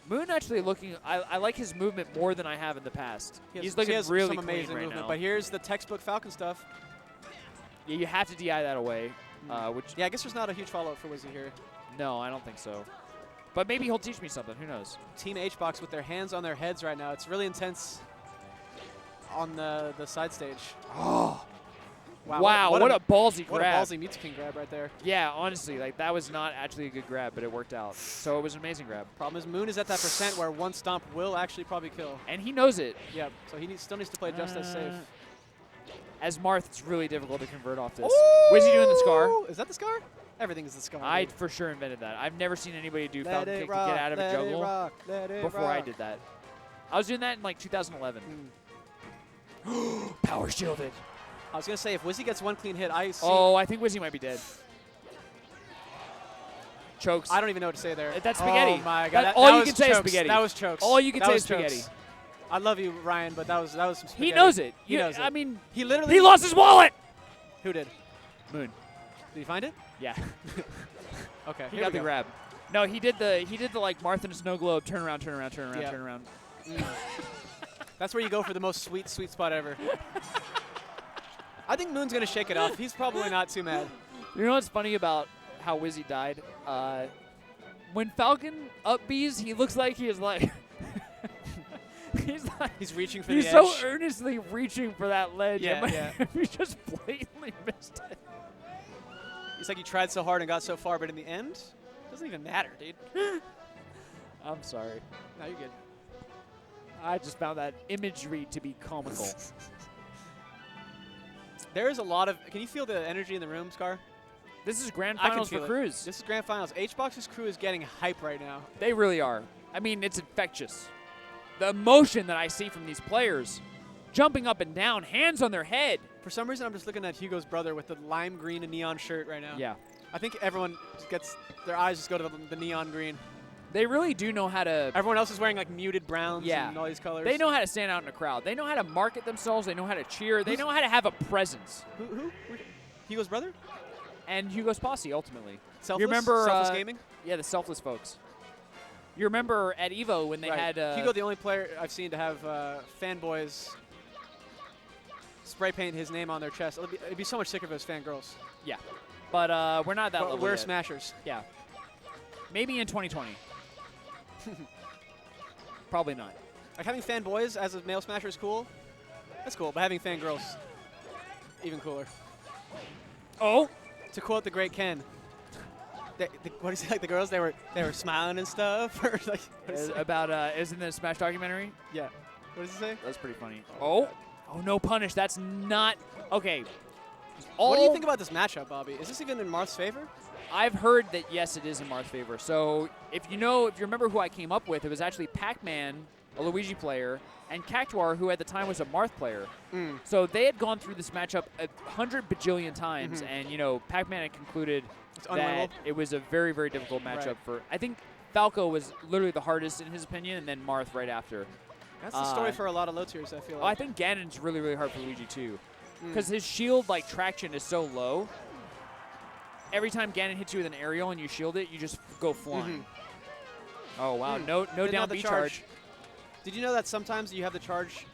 [SPEAKER 1] Moon actually looking. I like his movement more than I have in the past.
[SPEAKER 2] He
[SPEAKER 1] He's looking
[SPEAKER 2] has
[SPEAKER 1] really
[SPEAKER 2] some
[SPEAKER 1] clean
[SPEAKER 2] amazing
[SPEAKER 1] right
[SPEAKER 2] movement.
[SPEAKER 1] now.
[SPEAKER 2] But here's the textbook Falcon stuff.
[SPEAKER 1] Yeah, you have to DI that away. Which
[SPEAKER 2] Yeah, I guess there's not a huge follow-up for Wizzy here.
[SPEAKER 1] no, I don't think so. But maybe he'll teach me something. Who knows?
[SPEAKER 2] Team HBox with their hands on their heads right now. It's really intense on the side stage.
[SPEAKER 1] Oh.
[SPEAKER 2] Wow,
[SPEAKER 1] Wow, what a ballsy
[SPEAKER 2] what
[SPEAKER 1] grab.
[SPEAKER 2] a ballsy Mewtwo grab right there.
[SPEAKER 1] Yeah, honestly, like that was not actually a good grab, but it worked out. So it was an amazing grab.
[SPEAKER 2] Problem is Moon is at that percent where one stomp will actually probably kill.
[SPEAKER 1] And he knows it.
[SPEAKER 2] Yep, so he still needs to play just as safe.
[SPEAKER 1] As Marth, it's really difficult to convert off this. What's he doing the scar?
[SPEAKER 2] Is that the scar? Everything is the scar.
[SPEAKER 1] I
[SPEAKER 2] dude.
[SPEAKER 1] for sure invented that. I've never seen anybody do
[SPEAKER 2] Let
[SPEAKER 1] Falcon
[SPEAKER 2] it
[SPEAKER 1] Kick
[SPEAKER 2] rock,
[SPEAKER 1] to get out of a
[SPEAKER 2] let it
[SPEAKER 1] juggle
[SPEAKER 2] rock, let it
[SPEAKER 1] before I
[SPEAKER 2] rock.
[SPEAKER 1] did that. I was doing that in like 2011.
[SPEAKER 2] Mm.
[SPEAKER 1] Power shielded.
[SPEAKER 2] I was going to say, if Wizzy gets one clean hit, I see.
[SPEAKER 1] Oh, I think Wizzy might be dead. Chokes.
[SPEAKER 2] I don't even know what to say there.
[SPEAKER 1] That's spaghetti.
[SPEAKER 2] Oh, my God.
[SPEAKER 1] All you
[SPEAKER 2] was
[SPEAKER 1] can say is
[SPEAKER 2] chokes.
[SPEAKER 1] spaghetti.
[SPEAKER 2] That was chokes.
[SPEAKER 1] All you can
[SPEAKER 2] That
[SPEAKER 1] say
[SPEAKER 2] was
[SPEAKER 1] is spaghetti.
[SPEAKER 2] chokes. I love you, Ryan, but that was some spaghetti.
[SPEAKER 1] He knows it.
[SPEAKER 2] He knows it.
[SPEAKER 1] I mean,
[SPEAKER 2] He literally.
[SPEAKER 1] he lost his wallet.
[SPEAKER 2] Who did?
[SPEAKER 1] Moon.
[SPEAKER 2] Did he find it?
[SPEAKER 1] Yeah.
[SPEAKER 2] Okay.
[SPEAKER 1] He
[SPEAKER 2] here
[SPEAKER 1] got
[SPEAKER 2] we
[SPEAKER 1] the
[SPEAKER 2] go.
[SPEAKER 1] grab. No, he did the like Martha in a snow globe, turn around, turn around, turn around,
[SPEAKER 2] Yeah.
[SPEAKER 1] turn around.
[SPEAKER 2] That's where you go for the most sweet spot ever. I think Moon's gonna shake it off. He's probably not too mad.
[SPEAKER 1] You know what's funny about how Wizzy died? When Falcon up B's, he looks like he is like
[SPEAKER 2] He's reaching for
[SPEAKER 1] he's
[SPEAKER 2] the
[SPEAKER 1] so
[SPEAKER 2] edge.
[SPEAKER 1] earnestly reaching for that ledge.
[SPEAKER 2] Yeah,
[SPEAKER 1] and
[SPEAKER 2] yeah.
[SPEAKER 1] he just blatantly missed it.
[SPEAKER 2] It's like he tried so hard and got so far, but in the end, it doesn't even matter, dude.
[SPEAKER 1] I'm sorry.
[SPEAKER 2] No, you're good.
[SPEAKER 1] I just found that imagery to be comical.
[SPEAKER 2] There is a lot of. Can you feel the energy in the room, Scar?
[SPEAKER 1] This is grand
[SPEAKER 2] I can
[SPEAKER 1] finals for
[SPEAKER 2] feel it.
[SPEAKER 1] Cruz.
[SPEAKER 2] This is grand finals. HBox's crew is getting hype right now.
[SPEAKER 1] They really are. I mean, it's infectious. The emotion that I see from these players, jumping up and down, hands on their head.
[SPEAKER 2] For some reason, I'm just looking at Hugo's brother with the lime green and neon shirt right now.
[SPEAKER 1] Yeah.
[SPEAKER 2] I think everyone just gets their eyes just go to the neon green.
[SPEAKER 1] They really do know how to.
[SPEAKER 2] Everyone else is wearing like muted browns
[SPEAKER 1] Yeah.
[SPEAKER 2] and all these colors.
[SPEAKER 1] They know how to stand out in a crowd. They know how to market themselves. They know how to cheer. They know how to have a presence.
[SPEAKER 2] Who? Hugo's brother?
[SPEAKER 1] And Hugo's posse, ultimately.
[SPEAKER 2] Selfless?
[SPEAKER 1] You remember
[SPEAKER 2] Selfless Gaming?
[SPEAKER 1] Yeah, the selfless folks. You remember at Evo when they
[SPEAKER 2] Right.
[SPEAKER 1] had
[SPEAKER 2] Hugo, the only player I've seen to have fanboys spray paint his name on their chest. It'd be so much sicker if it was fangirls.
[SPEAKER 1] Yeah, but we're not that
[SPEAKER 2] But
[SPEAKER 1] level
[SPEAKER 2] we're
[SPEAKER 1] yet.
[SPEAKER 2] smashers.
[SPEAKER 1] Yeah, maybe in 2020. Probably not.
[SPEAKER 2] Like having fanboys as a male smasher is cool. That's cool, but having fangirls, even cooler.
[SPEAKER 1] Oh,
[SPEAKER 2] To quote the great Ken, what do you say? Like the girls, they were smiling and stuff. Or like, what does it say?
[SPEAKER 1] about isn't the Smash documentary?
[SPEAKER 2] Yeah. What does it say?
[SPEAKER 1] That's pretty funny. Oh, no punish. That's not okay.
[SPEAKER 2] What do you think about this matchup, Bobby? Is this even in Marth's favor?
[SPEAKER 1] I've heard that yes, it is in Marth's favor. So if you remember who I came up with, it was actually Pac-Man, a Luigi player, and Cactuar, who at the time was a Marth player. So they had gone through this matchup 100 bajillion times, and Pac-Man had concluded
[SPEAKER 2] It's
[SPEAKER 1] that
[SPEAKER 2] unwinnable.
[SPEAKER 1] it was a very, very difficult matchup
[SPEAKER 2] Right.
[SPEAKER 1] for. I think Falco was literally the hardest in his opinion, and then Marth right after.
[SPEAKER 2] That's the story for a lot of low tiers, I feel
[SPEAKER 1] Oh, I
[SPEAKER 2] like.
[SPEAKER 1] think Ganon's really, really hard for Luigi too, because his shield traction is so low. Every time Ganon hits you with an aerial and you shield it, you just go flying. Oh wow, no
[SPEAKER 2] Didn't
[SPEAKER 1] down
[SPEAKER 2] have the
[SPEAKER 1] B charge.
[SPEAKER 2] Did you know that sometimes you have the charge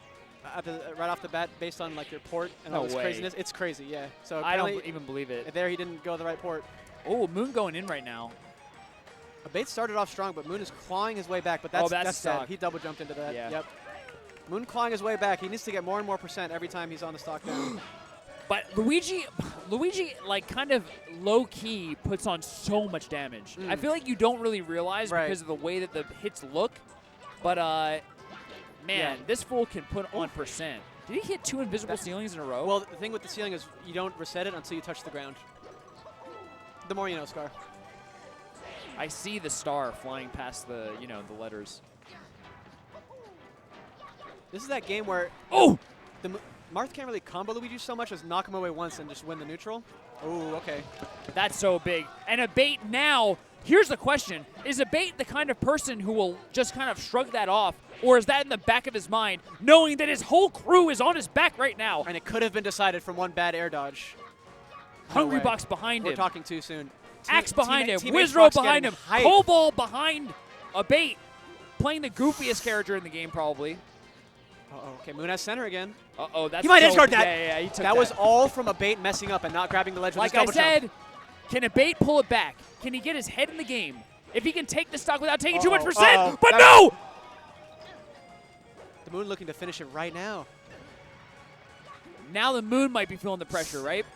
[SPEAKER 2] right off the bat based on like your port and all
[SPEAKER 1] No
[SPEAKER 2] this
[SPEAKER 1] way.
[SPEAKER 2] craziness? It's crazy, yeah. So
[SPEAKER 1] I don't
[SPEAKER 2] apparently
[SPEAKER 1] even believe it.
[SPEAKER 2] there he didn't go the right port.
[SPEAKER 1] Oh, Moon going in right now.
[SPEAKER 2] Abate started off strong, but Moon is clawing his way back. But that's
[SPEAKER 1] that's
[SPEAKER 2] dead.
[SPEAKER 1] stock.
[SPEAKER 2] He double jumped into that.
[SPEAKER 1] Yeah.
[SPEAKER 2] Yep. Moon clawing his way back. He needs to get more and more percent every time he's on the stock down.
[SPEAKER 1] But Luigi, like kind of low key puts on so much damage. I feel like you don't really realize
[SPEAKER 2] Right.
[SPEAKER 1] because of the way that the hits look. But man,
[SPEAKER 2] Yeah.
[SPEAKER 1] this fool can put on percent. Did he hit 2 invisible ceilings in a row?
[SPEAKER 2] Well, the thing with the ceiling is you don't reset it until you touch the ground. The more you know, Scar.
[SPEAKER 1] I see the star flying past the the letters.
[SPEAKER 2] This is that game where
[SPEAKER 1] Oh!
[SPEAKER 2] Marth can't really combo Luigi so much as knock him away once and just win the neutral. Oh, okay.
[SPEAKER 1] That's so big. And Abate now, here's the question. Is Abate the kind of person who will just kind of shrug that off, or is that in the back of his mind, knowing that his whole crew is on his back right now?
[SPEAKER 2] And it could have been decided from one bad air dodge. No way.
[SPEAKER 1] Hungrybox behind
[SPEAKER 2] We're
[SPEAKER 1] him.
[SPEAKER 2] talking too soon.
[SPEAKER 1] Axe behind him.
[SPEAKER 2] Team
[SPEAKER 1] Wizro
[SPEAKER 2] Xbox
[SPEAKER 1] behind
[SPEAKER 2] getting
[SPEAKER 1] him.
[SPEAKER 2] hype.
[SPEAKER 1] Cobalt behind Abate. Playing the goofiest character in the game, probably.
[SPEAKER 2] Uh-oh. Okay, Moon has center again.
[SPEAKER 1] Uh-oh, that's
[SPEAKER 2] He might
[SPEAKER 1] so
[SPEAKER 2] edge guard that.
[SPEAKER 1] Yeah, he took
[SPEAKER 2] That was all from Abate messing up and not grabbing the ledge with
[SPEAKER 1] Like
[SPEAKER 2] his
[SPEAKER 1] I
[SPEAKER 2] double jump.
[SPEAKER 1] said, can Abate pull it back? Can he get his head in the game? If he can take the stock without taking too much percent, but no!
[SPEAKER 2] The Moon looking to finish it right now.
[SPEAKER 1] Now the Moon might be feeling the pressure, right?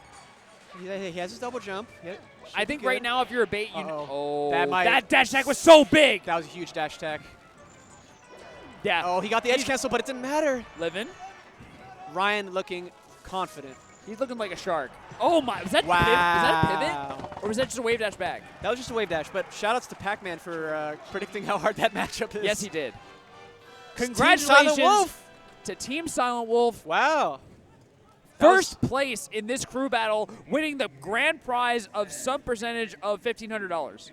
[SPEAKER 2] He has his double jump. Yep.
[SPEAKER 1] I think right now if you're Abate, you
[SPEAKER 2] Uh-oh.
[SPEAKER 1] that dash attack was so big.
[SPEAKER 2] That was a huge dash attack.
[SPEAKER 1] Yeah.
[SPEAKER 2] Oh, he got the edge cancel, but it didn't matter.
[SPEAKER 1] Living.
[SPEAKER 2] Ryan looking confident.
[SPEAKER 1] He's looking like a shark. Oh my, was that
[SPEAKER 2] Wow.
[SPEAKER 1] was that a pivot? Or was that just a wave dash back?
[SPEAKER 2] That was just a wave dash, but shout-outs to Pac-Man for predicting how hard that matchup is.
[SPEAKER 1] Yes, he did.
[SPEAKER 2] Team
[SPEAKER 1] Congratulations
[SPEAKER 2] Silent Wolf.
[SPEAKER 1] to Team Silent Wolf.
[SPEAKER 2] Wow.
[SPEAKER 1] First place in this crew battle, winning the grand prize of some percentage of $1,500.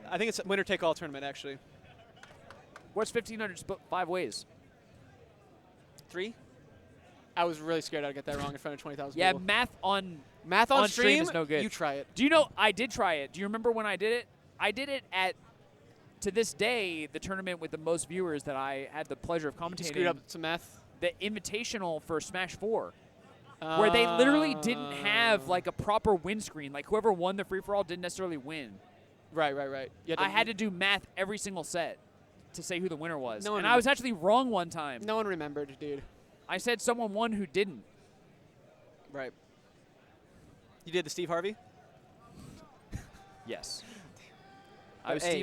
[SPEAKER 2] I think it's a winner-take-all tournament, actually.
[SPEAKER 1] What's 1,500 split 5 ways?
[SPEAKER 2] 3? I was really scared I'd get that wrong in front of 20,000
[SPEAKER 1] Yeah,
[SPEAKER 2] people.
[SPEAKER 1] math on
[SPEAKER 2] Math on
[SPEAKER 1] stream is no good.
[SPEAKER 2] You try it.
[SPEAKER 1] Do you know, I did try it. Do you remember when I did it? I did it at, to this day, the tournament with the most viewers that I had the pleasure of
[SPEAKER 2] You
[SPEAKER 1] commentating.
[SPEAKER 2] screwed up some math.
[SPEAKER 1] The Invitational for Smash 4. Where they literally didn't have like a proper win screen. Like whoever won the free-for-all didn't necessarily win.
[SPEAKER 2] Right, right, right.
[SPEAKER 1] I had to do math every single set to say who the winner was.
[SPEAKER 2] No one
[SPEAKER 1] And I was actually wrong one time.
[SPEAKER 2] No one remembered, dude.
[SPEAKER 1] I said someone won who didn't.
[SPEAKER 2] Right. You did the Steve Harvey?
[SPEAKER 1] Yes.
[SPEAKER 2] But
[SPEAKER 1] I was
[SPEAKER 2] hey,